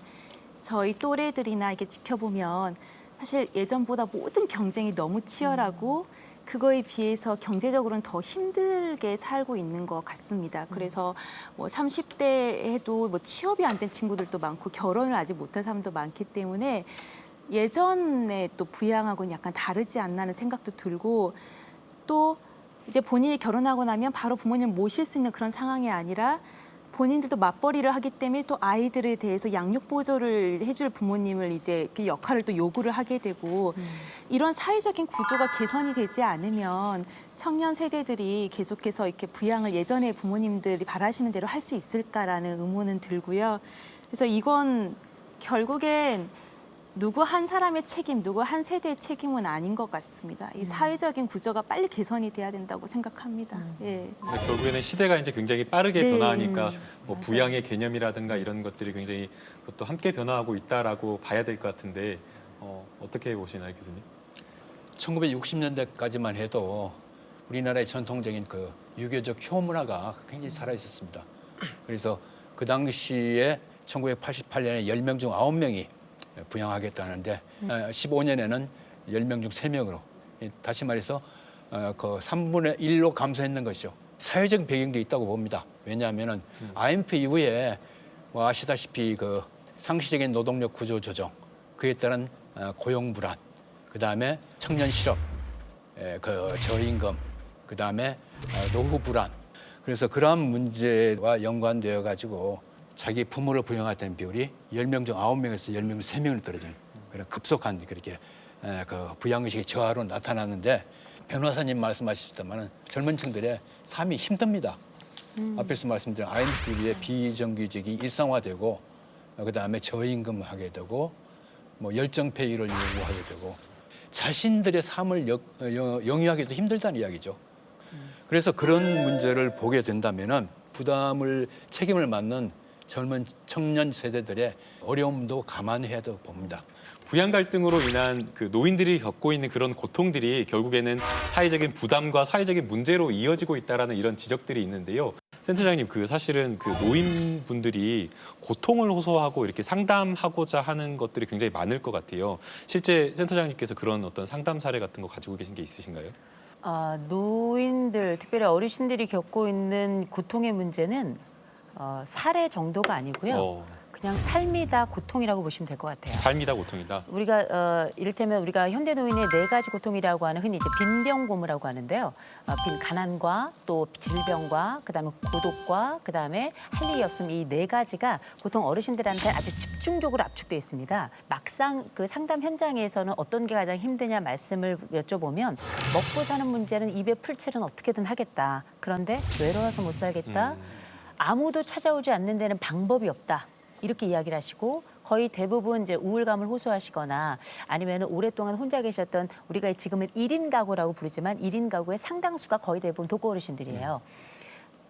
[SPEAKER 5] 저희 또래들이나 이렇게 지켜보면 사실 예전보다 모든 경쟁이 너무 치열하고 그거에 비해서 경제적으로는 더 힘들게 살고 있는 것 같습니다. 그래서 뭐 30대에도 뭐 취업이 안 된 친구들도 많고 결혼을 아직 못한 사람도 많기 때문에 예전에 또 부양하고는 약간 다르지 않나는 생각도 들고 또 이제 본인이 결혼하고 나면 바로 부모님을 모실 수 있는 그런 상황이 아니라 본인들도 맞벌이를 하기 때문에 또 아이들에 대해서 양육 보조를 해줄 부모님을 이제 그 역할을 또 요구를 하게 되고 이런 사회적인 구조가 개선이 되지 않으면 청년 세대들이 계속해서 이렇게 부양을 예전에 부모님들이 바라시는 대로 할 수 있을까라는 의문은 들고요. 그래서 이건 결국엔 누구 한 사람의 책임, 누구 한 세대의 책임은 아닌 것 같습니다. 이 사회적인 구조가 빨리 개선이 돼야 된다고 생각합니다. 예.
[SPEAKER 1] 근데 결국에는 시대가 이제 굉장히 빠르게
[SPEAKER 5] 네.
[SPEAKER 1] 변화하니까 뭐 부양의 개념이라든가 이런 것들이 굉장히 그것도 함께 변화하고 있다라고 봐야 될 것 같은데 어떻게 보시나요, 교수님?
[SPEAKER 4] 1960년대까지만 해도 우리나라의 전통적인 그 유교적 효문화가 굉장히 살아 있었습니다. 그래서 그 당시에 1988년에 10명 중 9명이 부양하겠다는데 15년에는 10명 중 3명으로 다시 말해서 그 3분의 1로 감소했는 것이죠. 사회적 배경도 있다고 봅니다. 왜냐하면 IMF 이후에 뭐 아시다시피 그 상시적인 노동력 구조 조정, 그에 따른 고용 불안, 그 다음에 청년 실업, 그 저임금, 그 다음에 노후 불안. 그래서 그러한 문제와 연관되어 가지고 자기 부모를 부양하는 비율이 10명 중 9명에서 10명 중 3명으로 떨어지는 그런 급속한 그렇게 그 부양의식의 저하로 나타나는데 변호사님 말씀하셨지만 젊은 층들의 삶이 힘듭니다. 앞에서 말씀드린 IMF의 비정규직이 일상화되고 그다음에 저임금을 하게 되고 뭐 열정페이를 요구하게 되고 자신들의 삶을 영위하기도 힘들다는 이야기죠. 그래서 그런 문제를 보게 된다면은 책임을 맡는 젊은 청년 세대들의 어려움도 감안해야 되고 봅니다.
[SPEAKER 1] 부양 갈등으로 인한 그 노인들이 겪고 있는 그런 고통들이 결국에는 사회적인 부담과 사회적인 문제로 이어지고 있다라는 이런 지적들이 있는데요. 센터장님, 그 사실은 그 노인분들이 고통을 호소하고 이렇게 상담하고자 하는 것들이 굉장히 많을 것 같아요. 실제 센터장님께서 그런 어떤 상담 사례 같은 거 가지고 계신 게 있으신가요?
[SPEAKER 2] 노인들, 특별히 어르신들이 겪고 있는 고통의 문제는 사례 정도가 아니고요. 그냥 삶이 다 고통이라고 보시면 될 것 같아요.
[SPEAKER 1] 삶이다 고통이다.
[SPEAKER 2] 우리가 이를테면 우리가 현대 노인의 4가지 고통이라고 하는 흔히 이제 빈병고무라고 하는데요. 빈 가난과 또 질병과 그다음에 고독과 그다음에 할 일이 없음 이 4가지가 보통 어르신들한테 아주 집중적으로 압축돼 있습니다. 막상 그 상담 현장에서는 어떤 게 가장 힘드냐 말씀을 여쭤보면 먹고 사는 문제는 입에 풀칠은 어떻게든 하겠다. 그런데 외로워서 못 살겠다. 아무도 찾아오지 않는 데는 방법이 없다. 이렇게 이야기를 하시고 거의 대부분 이제 우울감을 호소하시거나 아니면 오랫동안 혼자 계셨던 우리가 지금은 1인 가구라고 부르지만 1인 가구의 상당수가 거의 대부분 독거 어르신들이에요.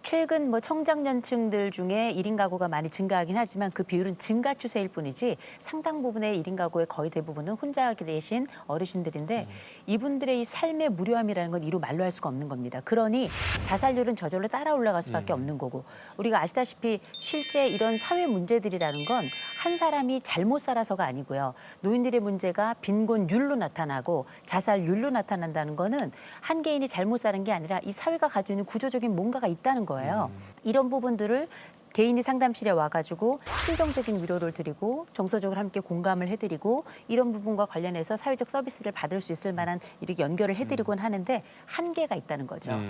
[SPEAKER 2] 최근 뭐 청장년층들 중에 1인 가구가 많이 증가하긴 하지만 그 비율은 증가 추세일 뿐이지 상당 부분의 1인 가구의 거의 대부분은 혼자 계신 어르신들인데 이분들의 이 삶의 무료함이라는 건 이루 말로 할 수가 없는 겁니다. 그러니 자살률은 저절로 따라 올라갈 수밖에 없는 거고 우리가 아시다시피 실제 이런 사회 문제들이라는 건 한 사람이 잘못 살아서가 아니고요. 노인들의 문제가 빈곤율로 나타나고 자살률로 나타난다는 거는 한 개인이 잘못 사는 게 아니라 이 사회가 가지고 있는 구조적인 뭔가가 있다는 거예요. 이런 부분들을 개인이 상담실에 와가지고 심정적인 위로를 드리고 정서적으로 함께 공감을 해드리고 이런 부분과 관련해서 사회적 서비스를 받을 수 있을 만한 이렇게 연결을 해드리곤 하는데 한계가 있다는 거죠.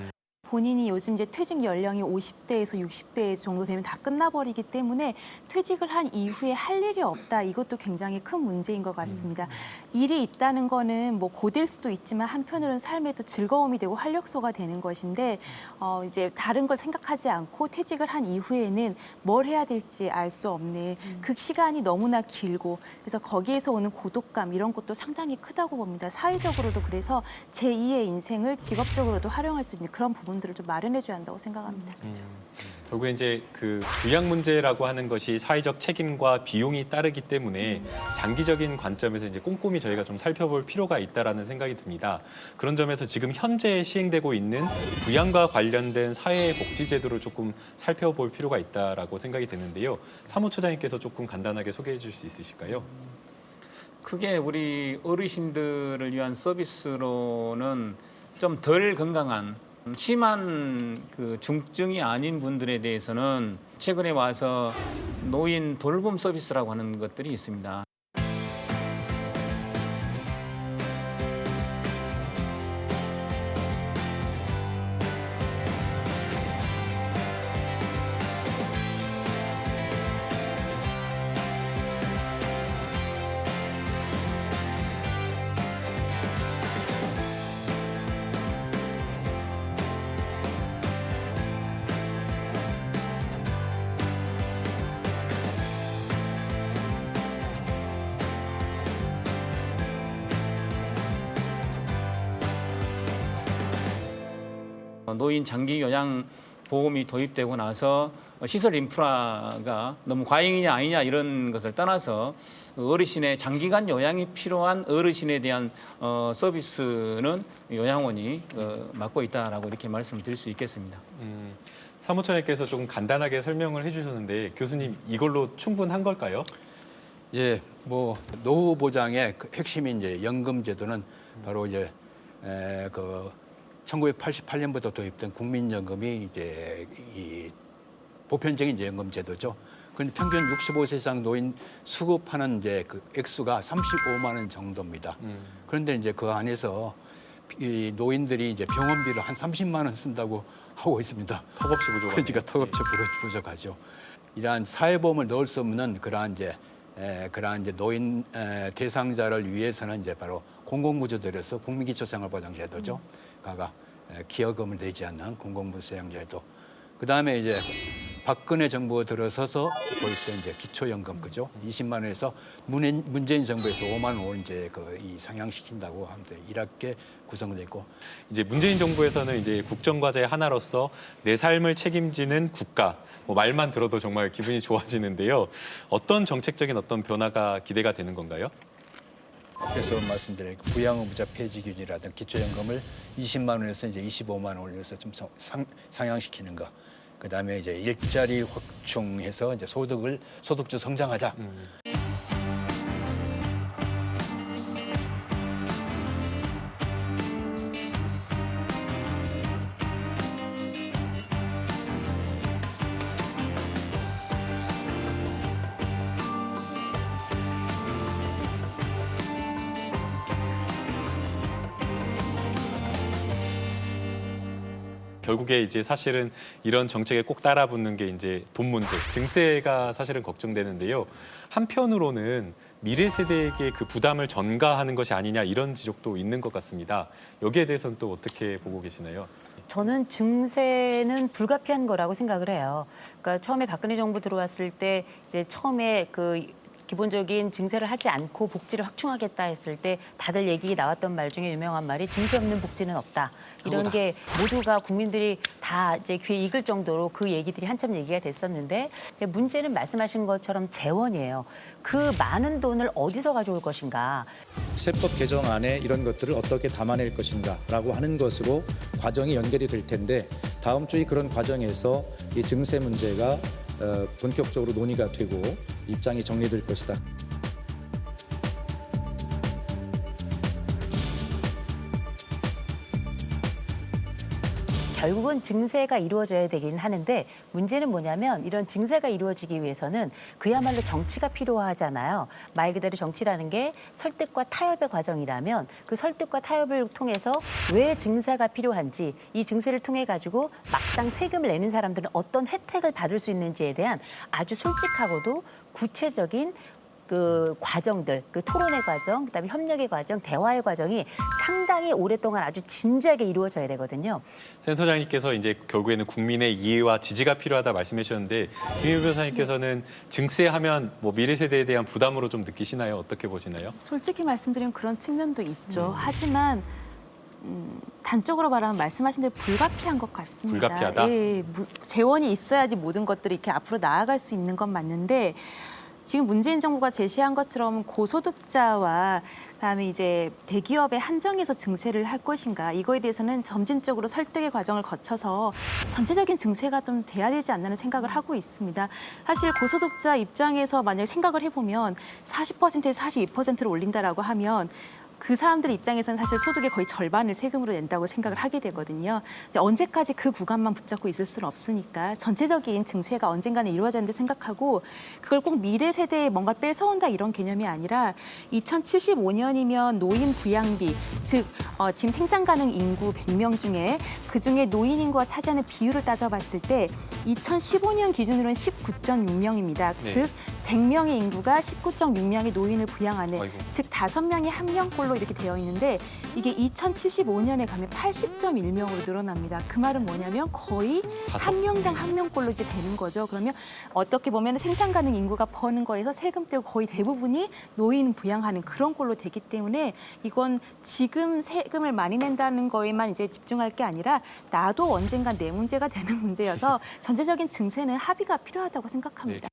[SPEAKER 5] 본인이 요즘 이제 퇴직 연령이 50대에서 60대 정도 되면 다 끝나버리기 때문에 퇴직을 한 이후에 할 일이 없다. 이것도 굉장히 큰 문제인 것 같습니다. 일이 있다는 거는 뭐 고될 수도 있지만 한편으로는 삶에도 즐거움이 되고 활력소가 되는 것인데 이제 다른 걸 생각하지 않고 퇴직을 한 이후에는 뭘 해야 될지 알 수 없는 그 시간이 너무나 길고 그래서 거기에서 오는 고독감 이런 것도 상당히 크다고 봅니다. 사회적으로도 그래서 제2의 인생을 직업적으로도 활용할 수 있는 그런 부분들을 좀 마련해줘야 한다고 생각합니다.
[SPEAKER 1] 결국에 이제 그 부양 문제라고 하는 것이 사회적 책임과 비용이 따르기 때문에 장기적인 관점에서 이제 꼼꼼히 저희가 좀 살펴볼 필요가 있다라는 생각이 듭니다. 그런 점에서 지금 현재 시행되고 있는 부양과 관련된 사회 복지 제도를 조금 살펴볼 필요가 있다라고 생각이 되는데요. 사무처장님께서 조금 간단하게 소개해 줄 수 있으실까요?
[SPEAKER 3] 크게 우리 어르신들을 위한 서비스로는 좀 덜 건강한 심한 그 중증이 아닌 분들에 대해서는 최근에 와서 노인 돌봄 서비스라고 하는 것들이 있습니다. 노인 장기 요양 보험이 도입되고 나서 시설 인프라가 너무 과잉이냐 아니냐 이런 것을 떠나서 어르신의 장기간 요양이 필요한 어르신에 대한 서비스는 요양원이 맡고 있다라고 이렇게 말씀드릴 수 있겠습니다.
[SPEAKER 1] 사무처장님께서 조금 간단하게 설명을 해주셨는데 교수님 이걸로 충분한 걸까요?
[SPEAKER 4] 예, 뭐 노후 보장의 그 핵심인 이제 연금 제도는 바로 이제 그 1988년부터 도입된 국민연금이 이제 이 보편적인 이제 연금 제도죠. 그런데 평균 65세 이상 노인 수급하는 이제 그 액수가 35만 원 정도입니다. 그런데 이제 그 안에서 이 노인들이 이제 병원비를 한 30만 원 쓴다고 하고 있습니다.
[SPEAKER 1] 턱없이 부족하죠.
[SPEAKER 4] 그러니까 턱없이 부족하죠. 이러한 사회보험을 넣을 수 없는 그러한 이제 노인 대상자를 위해서는 이제 바로 공공구조들에서 국민기초생활보장제도죠. 가가 기여금을 내지 않는 공공부수양제도. 그 다음에 이제 박근혜 정부가 들어서서 도입된 이제 기초연금 그죠? 20만 원에서 문재인 정부에서 5만 원 이제 이 상향시킨다고 하는데 이렇게 구성돼 있고.
[SPEAKER 1] 이제 문재인 정부에서는 이제 국정과제의 하나로서 내 삶을 책임지는 국가. 뭐 말만 들어도 정말 기분이 좋아지는데요. 어떤 정책적인 어떤 변화가 기대가 되는 건가요?
[SPEAKER 4] 앞에서 말씀드린 부양의무자 폐지균이라든 기초연금을 20만 원에서 이제 25만 원 올려서 좀 상향시키는 거. 그다음에 이제 일자리 확충해서 이제 소득주 성장하자.
[SPEAKER 1] 결국에 이제 사실은 이런 정책에 꼭 따라붙는 게 이제 돈 문제, 증세가 사실은 걱정되는데요. 한편으로는 미래 세대에게 그 부담을 전가하는 것이 아니냐 이런 지적도 있는 것 같습니다. 여기에 대해서는 또 어떻게 보고 계시나요?
[SPEAKER 2] 저는 증세는 불가피한 거라고 생각을 해요. 그러니까 처음에 박근혜 정부 들어왔을 때 이제 처음에 그 기본적인 증세를 하지 않고 복지를 확충하겠다 했을 때 다들 얘기 나왔던 말 중에 유명한 말이 증세 없는 복지는 없다. 이런 게 모두가 국민들이 다 이제 귀에 익을 정도로 그 얘기들이 한참 얘기가 됐었는데 문제는 말씀하신 것처럼 재원이에요. 그 많은 돈을 어디서 가져올 것인가.
[SPEAKER 18] 세법 개정안에 이런 것들을 어떻게 담아낼 것인가라고 하는 것으로 과정이 연결이 될 텐데 다음 주에 그런 과정에서 이 증세 문제가 본격적으로 논의가 되고 입장이 정리될 것이다.
[SPEAKER 2] 결국은 증세가 이루어져야 되긴 하는데 문제는 뭐냐면 이런 증세가 이루어지기 위해서는 그야말로 정치가 필요하잖아요. 말 그대로 정치라는 게 설득과 타협의 과정이라면 그 설득과 타협을 통해서 왜 증세가 필요한지 이 증세를 통해 가지고 막상 세금을 내는 사람들은 어떤 혜택을 받을 수 있는지에 대한 아주 솔직하고도 구체적인 그 과정들, 그 토론의 과정, 그다음에 협력의 과정, 대화의 과정이 상당히 오랫동안 아주 진지하게 이루어져야 되거든요.
[SPEAKER 1] 센터장님께서 이제 결국에는 국민의 이해와 지지가 필요하다 말씀해 주셨는데 김희우 변호사님께서는 증세하면 뭐 미래 세대에 대한 부담으로 좀 느끼시나요? 어떻게 보시나요?
[SPEAKER 5] 솔직히 말씀드리면 그런 측면도 있죠. 하지만 단적으로 말하면 말씀하신 대로 불가피한 것 같습니다.
[SPEAKER 1] 불가피하다?
[SPEAKER 5] 예, 재원이 있어야지 모든 것들이 이렇게 앞으로 나아갈 수 있는 건 맞는데 지금 문재인 정부가 제시한 것처럼 고소득자와 그다음에 이제 대기업에 한정해서 증세를 할 것인가 이거에 대해서는 점진적으로 설득의 과정을 거쳐서 전체적인 증세가 좀 돼야 되지 않나는 생각을 하고 있습니다. 사실 고소득자 입장에서 만약에 생각을 해보면 40%에서 42%를 올린다라고 하면 그 사람들 입장에서는 사실 소득의 거의 절반을 세금으로 낸다고 생각을 하게 되거든요. 근데 언제까지 그 구간만 붙잡고 있을 수는 없으니까 전체적인 증세가 언젠가는 이루어져야 된다고 생각하고 그걸 꼭 미래 세대에 뭔가 뺏어온다 이런 개념이 아니라 2075년이면 노인 부양비, 즉 지금 생산 가능 인구 100명 중에 그중에 노인 인구가 차지하는 비율을 따져봤을 때 2015년 기준으로는 19.6명입니다.
[SPEAKER 1] 네.
[SPEAKER 5] 즉 100명의 인구가 19.6명의 노인을 부양하는
[SPEAKER 1] 아이고.
[SPEAKER 5] 즉 5명이 1명꼴로 이렇게 되어 있는데 이게 2075년에 가면 80.1명으로 늘어납니다. 그 말은 뭐냐면 거의 한 명당 한 명꼴로 이제 되는 거죠. 그러면 어떻게 보면 생산 가능 인구가 버는 거에서 세금 떼고 거의 대부분이 노인 부양하는 그런 꼴로 되기 때문에 이건 지금 세금을 많이 낸다는 거에만 이제 집중할 게 아니라 나도 언젠간 내 문제가 되는 문제여서 전체적인 증세는 합의가 필요하다고 생각합니다.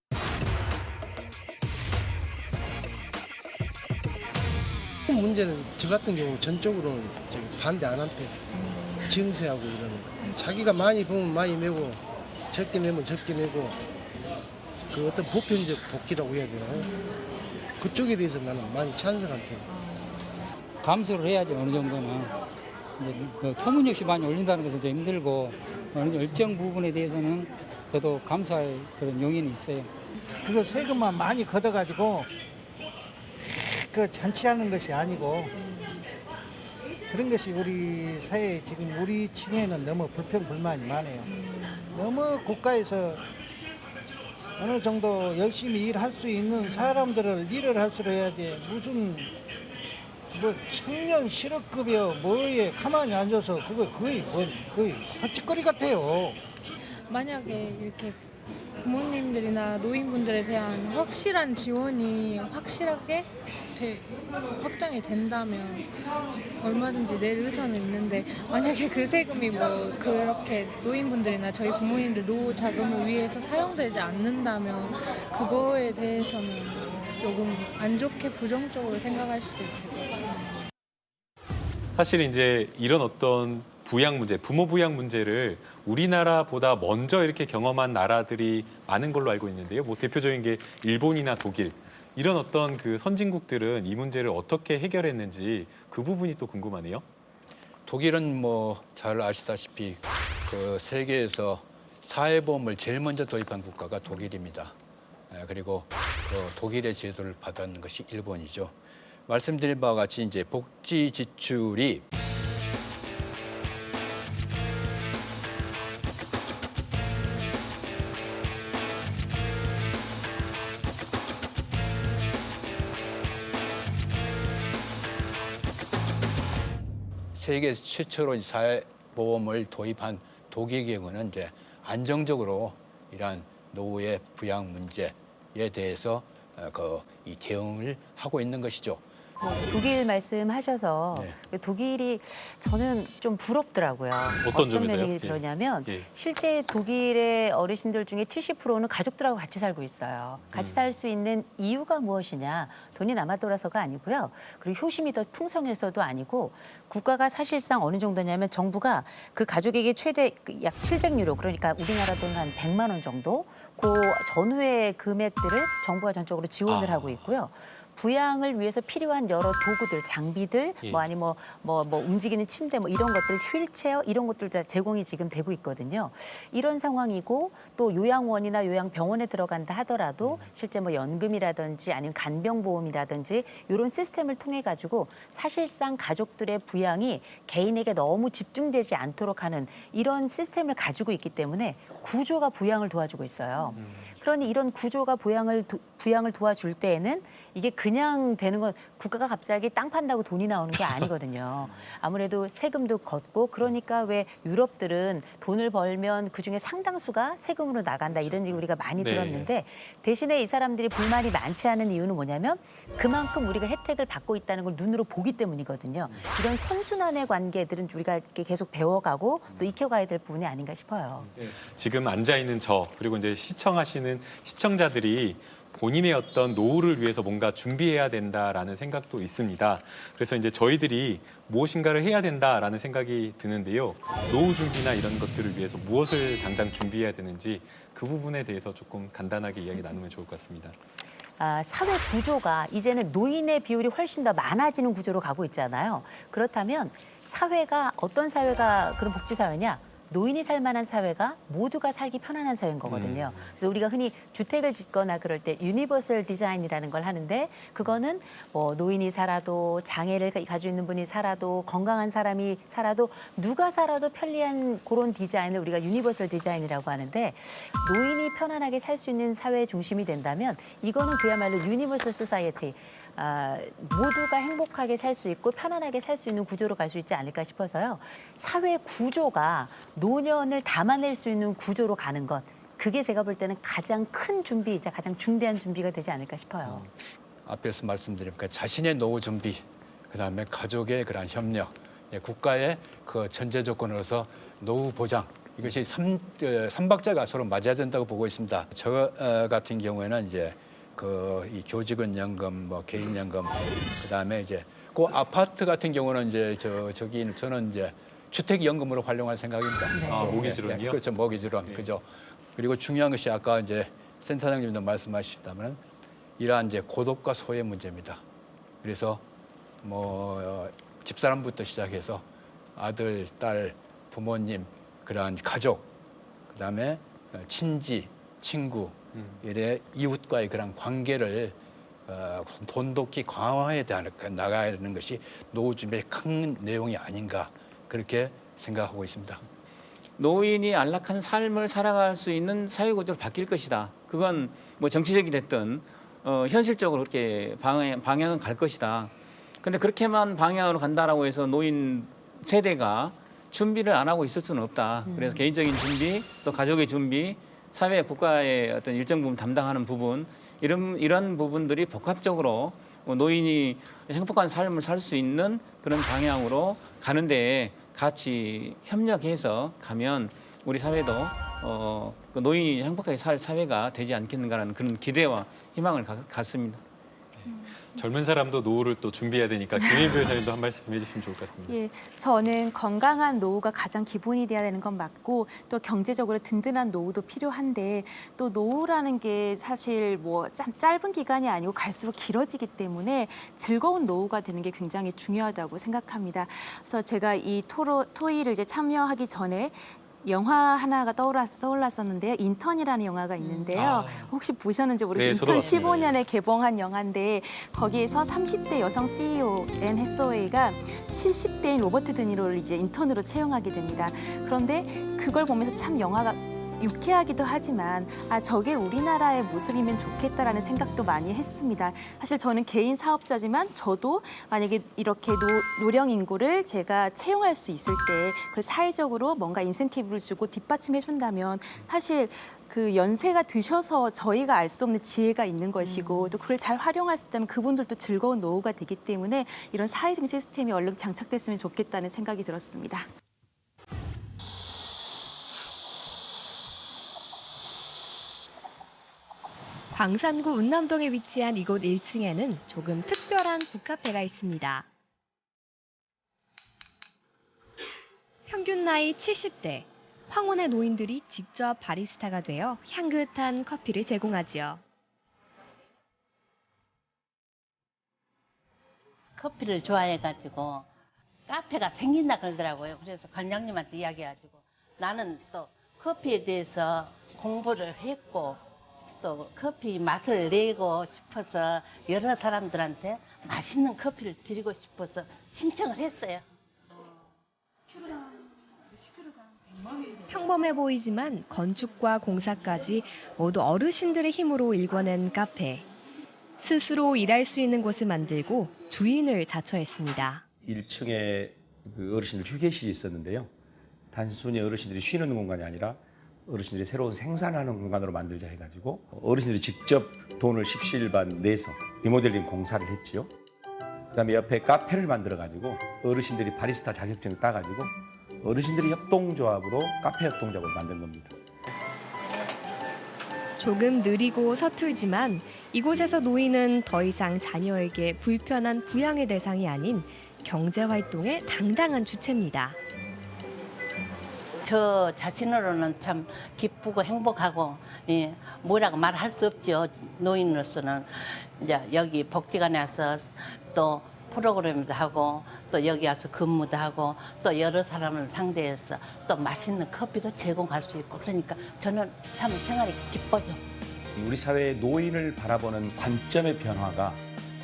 [SPEAKER 19] 문제는 저 같은 경우 전적으로 반대 안 한대. 증세하고 이러는 거. 자기가 많이 보면 많이 내고 적게 내면 적게 내고 그 어떤 보편적 복지라고 해야 되나요? 그쪽에 대해서 나는 많이 찬성한 편.
[SPEAKER 16] 감수를 해야지 어느 정도는. 이제 그 터무니없이 많이 올린다는 것은 좀 힘들고 어느 일정 부분에 대해서는 저도 감수할 그런 용인이 있어요.
[SPEAKER 10] 그거 세금만 많이 걷어가지고 그 잔치하는 것이 아니고 그런 것이 우리 사회에 지금 우리 층에는 너무 불평불만이 많아요. 너무 국가에서 어느 정도 열심히 일할 수 있는 사람들을 일을 할 수 해야지 무슨 뭐 청년 실업급여 뭐에 가만히 앉아서 그거 거의 헛짓거리 같아요.
[SPEAKER 14] 만약에 이렇게 부모님들이나 노인분들에 대한 확실한 지원이 확실하게 확정이 된다면 얼마든지 낼 의사는 있는데 만약에 그 세금이 뭐 그렇게 노인분들이나 저희 부모님들 노후 자금을 위해서 사용되지 않는다면 그거에 대해서는 조금 안 좋게 부정적으로 생각할 수도 있을 것 같아요.
[SPEAKER 1] 사실 이제 이런 어떤 부양 문제, 부모 부양 문제를 우리나라보다 먼저 이렇게 경험한 나라들이 많은 걸로 알고 있는데요. 뭐 대표적인 게 일본이나 독일 이런 어떤 그 선진국들은 이 문제를 어떻게 해결했는지 그 부분이 또 궁금하네요.
[SPEAKER 4] 독일은 뭐 잘 아시다시피 그 세계에서 사회보험을 제일 먼저 도입한 국가가 독일입니다. 그리고 그 독일의 제도를 받았는 것이 일본이죠. 말씀드린 바와 같이 이제 복지 지출이 세계 최초로 사회보험을 도입한 독일의 경우는 이제 안정적으로 이러한 노후의 부양 문제에 대해서 이 대응을 하고 있는 것이죠.
[SPEAKER 2] 독일 말씀하셔서 독일이 저는 좀 부럽더라고요.
[SPEAKER 1] 어떤 점에서요?
[SPEAKER 2] 면이
[SPEAKER 1] 예.
[SPEAKER 2] 그러냐면
[SPEAKER 1] 예.
[SPEAKER 2] 실제 독일의 어르신들 중에 70%는 가족들하고 같이 살고 있어요. 같이 살 수 있는 이유가 무엇이냐? 돈이 남아 돌아서가 아니고요. 그리고 효심이 더 풍성해서도 아니고 국가가 사실상 어느 정도냐면 정부가 그 가족에게 최대 약 700유로 그러니까 우리나라 돈 한 100만 원 정도 그 전후의 금액들을 정부가 전적으로 지원을 하고 있고요. 부양을 위해서 필요한 여러 도구들, 장비들,
[SPEAKER 1] 예.
[SPEAKER 2] 뭐 아니면 뭐 움직이는 침대, 뭐 이런 것들, 휠체어 이런 것들 다 제공이 지금 되고 있거든요. 이런 상황이고 또 요양원이나 요양병원에 들어간다 하더라도 실제 뭐 연금이라든지 아니면 간병보험이라든지 이런 시스템을 통해 가지고 사실상 가족들의 부양이 개인에게 너무 집중되지 않도록 하는 이런 시스템을 가지고 있기 때문에 구조가 부양을 도와주고 있어요. 그러니 이런 구조가 부양을 도와줄 때에는 이게 그냥 되는 건 국가가 갑자기 땅 판다고 돈이 나오는 게 아니거든요. 아무래도 세금도 걷고 그러니까 왜 유럽들은 돈을 벌면 그중에 상당수가 세금으로 나간다 이런 얘기 우리가 많이
[SPEAKER 1] 네.
[SPEAKER 2] 들었는데 대신에 이 사람들이 불만이 많지 않은 이유는 뭐냐면 그만큼 우리가 혜택을 받고 있다는 걸 눈으로 보기 때문이거든요. 이런 선순환의 관계들은 우리가 이렇게 계속 배워가고 또 익혀가야 될 부분이 아닌가 싶어요.
[SPEAKER 1] 지금 앉아 있는 저 그리고 이제 시청하시는 시청자들이 본인의 어떤 노후를 위해서 뭔가 준비해야 된다라는 생각도 있습니다. 그래서 이제 저희들이 무엇인가를 해야 된다라는 생각이 드는데요. 노후 준비나 이런 것들을 위해서 무엇을 당장 준비해야 되는지 그 부분에 대해서 조금 간단하게 이야기 나누면 좋을 것 같습니다.
[SPEAKER 2] 사회 구조가 이제는 노인의 비율이 훨씬 더 많아지는 구조로 가고 있잖아요. 그렇다면 사회가 어떤 사회가 그런 복지사회냐? 노인이 살 만한 사회가 모두가 살기 편안한 사회인 거거든요. 그래서 우리가 흔히 주택을 짓거나 그럴 때 유니버설 디자인이라는 걸 하는데 그거는 뭐 노인이 살아도 장애를 가지고 있는 분이 살아도 건강한 사람이 살아도 누가 살아도 편리한 그런 디자인을 우리가 유니버설 디자인이라고 하는데 노인이 편안하게 살 수 있는 사회 중심이 된다면 이거는 그야말로 유니버설 소사이어티 모두가 행복하게 살 수 있고 편안하게 살 수 있는 구조로 갈 수 있지 않을까 싶어서요. 사회 구조가 노년을 담아낼 수 있는 구조로 가는 것. 그게 제가 볼 때는 가장 큰 준비이자 가장 중대한 준비가 되지 않을까 싶어요.
[SPEAKER 4] 앞에서 말씀드린 자신의 노후 준비, 그다음에 가족의 그런 협력, 국가의 그 전제 조건으로서 노후 보장 이것이 삼박자가 서로 맞아야 된다고 보고 있습니다. 저 같은 경우에는 이제 이 교직원 연금, 뭐 개인 연금, 그다음에 이제 그 아파트 같은 경우는 이제 저는 이제 주택 연금으로 활용할 생각입니다.
[SPEAKER 1] 네. 모기지론이요?
[SPEAKER 4] 그렇죠, 모기지론. 네. 그죠. 그리고 중요한 것이 아까 이제 센터장님도 말씀하셨다면 이러한 이제 고독과 소외 문제입니다. 그래서 뭐 집사람부터 시작해서 아들, 딸, 부모님, 그러한 가족, 그다음에 친지, 친구, 이래 이웃과의 그런 관계를 돈독히 강화해야 나가야 하는 것이 노후 준비의 큰 내용이 아닌가 그렇게 생각하고 있습니다.
[SPEAKER 3] 노인이 안락한 삶을 살아갈 수 있는 사회구조로 바뀔 것이다. 그건 뭐 정치적이 됐든 현실적으로 그렇게 방향은 갈 것이다. 근데 그렇게만 방향으로 간다라고 해서 노인 세대가 준비를 안 하고 있을 수는 없다. 그래서 개인적인 준비, 또 가족의 준비, 사회 국가의 어떤 일정 부분 담당하는 부분 이런 부분들이 복합적으로 노인이 행복한 삶을 살 수 있는 그런 방향으로 가는데 같이 협력해서 가면 우리 사회도 노인이 행복하게 살 사회가 되지 않겠는가라는 그런 기대와 희망을 갖습니다.
[SPEAKER 1] 젊은 사람도 노후를 또 준비해야 되니까 김혜인 변호사님도 한 말씀 해주시면 좋을 것 같습니다.
[SPEAKER 5] 예, 저는 건강한 노후가 가장 기본이 돼야 되는 건 맞고 또 경제적으로 든든한 노후도 필요한데 또 노후라는 게 사실 뭐 짧은 기간이 아니고 갈수록 길어지기 때문에 즐거운 노후가 되는 게 굉장히 중요하다고 생각합니다. 그래서 제가 이 토의를 이제 참여하기 전에 영화 하나가 떠올랐었는데요. 인턴이라는 영화가 있는데요. 혹시 보셨는지 모르겠어요.
[SPEAKER 1] 네,
[SPEAKER 5] 2015년에 개봉한 영화인데 거기에서 30대 여성 CEO 앤 해서웨이가 70대인 로버트 드니로를 이제 인턴으로 채용하게 됩니다. 그런데 그걸 보면서 참 영화가 유쾌하기도 하지만 저게 우리나라의 모습이면 좋겠다라는 생각도 많이 했습니다. 사실 저는 개인 사업자지만 저도 만약에 이렇게 노령 인구를 제가 채용할 수 있을 때 그걸 사회적으로 뭔가 인센티브를 주고 뒷받침해 준다면 사실 그 연세가 드셔서 저희가 알 수 없는 지혜가 있는 것이고 또 그걸 잘 활용할 수 있다면 그분들도 즐거운 노후가 되기 때문에 이런 사회적인 시스템이 얼른 장착됐으면 좋겠다는 생각이 들었습니다.
[SPEAKER 20] 광산구 운남동에 위치한 이곳 1층에는 조금 특별한 북카페가 있습니다. 평균 나이 70대, 황혼의 노인들이 직접 바리스타가 되어 향긋한 커피를 제공하지요.
[SPEAKER 21] 커피를 좋아해가지고 카페가 생긴다 그러더라고요. 그래서 관장님한테 이야기해가지고 나는 또 커피에 대해서 공부를 했고 또 커피 맛을 내고 싶어서 여러 사람들한테 맛있는 커피를 드리고 싶어서 신청을 했어요.
[SPEAKER 20] 평범해 보이지만 건축과 공사까지 모두 어르신들의 힘으로 일궈낸 카페. 스스로 일할 수 있는 곳을 만들고 주인을 자처했습니다.
[SPEAKER 22] 1층에 그 어르신들 휴게실이 있었는데요. 단순히 어르신들이 쉬는 공간이 아니라 어르신들이 새로운 생산하는 공간으로 만들자 해가지고 어르신들이 직접 돈을 십시일반 내서 리모델링 공사를 했지요. 그다음에 옆에 카페를 만들어가지고 어르신들이 바리스타 자격증을 따가지고 어르신들이 협동조합으로 카페 협동조합을 만든 겁니다.
[SPEAKER 20] 조금 느리고 서툴지만 이곳에서 노인은 더 이상 자녀에게 불편한 부양의 대상이 아닌 경제활동의 당당한 주체입니다.
[SPEAKER 21] 저 자신으로는 참 기쁘고 행복하고 뭐라고 말할 수 없죠. 노인으로서는 이제 여기 복지관에 와서 또 프로그램도 하고 또 여기 와서 근무도 하고 또 여러 사람을 상대해서 또 맛있는 커피도 제공할 수 있고 그러니까 저는 참 생활이 기뻐요.
[SPEAKER 22] 우리 사회의 노인을 바라보는 관점의 변화가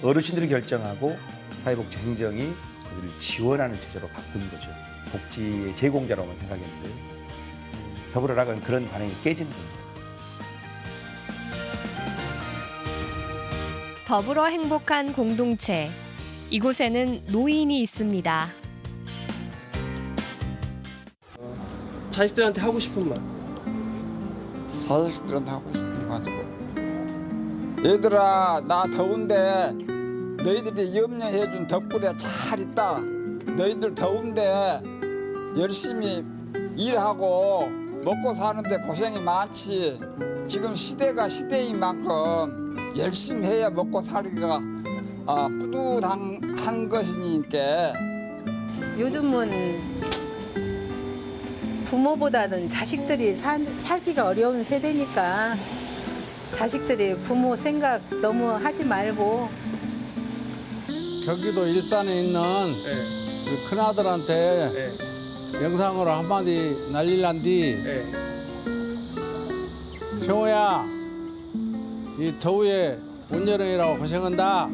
[SPEAKER 22] 어르신들이 결정하고 사회복지 행정이 그들을 지원하는 체제로 바꾼 거죠. 복지의 제공자라고만 생각했는데 더불어 나가는 그런 관행이 깨지는 겁니다.
[SPEAKER 20] 더불어 행복한 공동체. 이곳에는 노인이 있습니다.
[SPEAKER 23] 자식들한테 하고 싶은 말.
[SPEAKER 24] 자식들한테 하고 싶은 거 가지고. 얘들아, 나 더운데 너희들이 염려해준 덕분에 잘 있다. 너희들 더운데 열심히 일하고 먹고 사는데 고생이 많지. 지금 시대가 시대인 만큼 열심히 해야 먹고 살기가 뿌듯한 것이니까.
[SPEAKER 15] 요즘은 부모보다는 자식들이 살기가 어려운 세대니까 자식들이 부모 생각 너무 하지 말고.
[SPEAKER 25] 경기도 일산에 있는 그 큰아들한테 영상으로 한마디 날릴란디. 정호야, 이 더위에 온여름이라고 고생한다.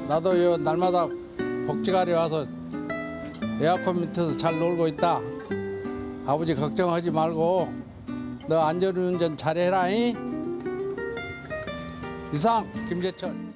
[SPEAKER 25] 나도 요 날마다 복지관에 와서 에어컨 밑에서 잘 놀고 있다. 아버지 걱정하지 말고 너 안전운전 잘해라. 이상 김재철.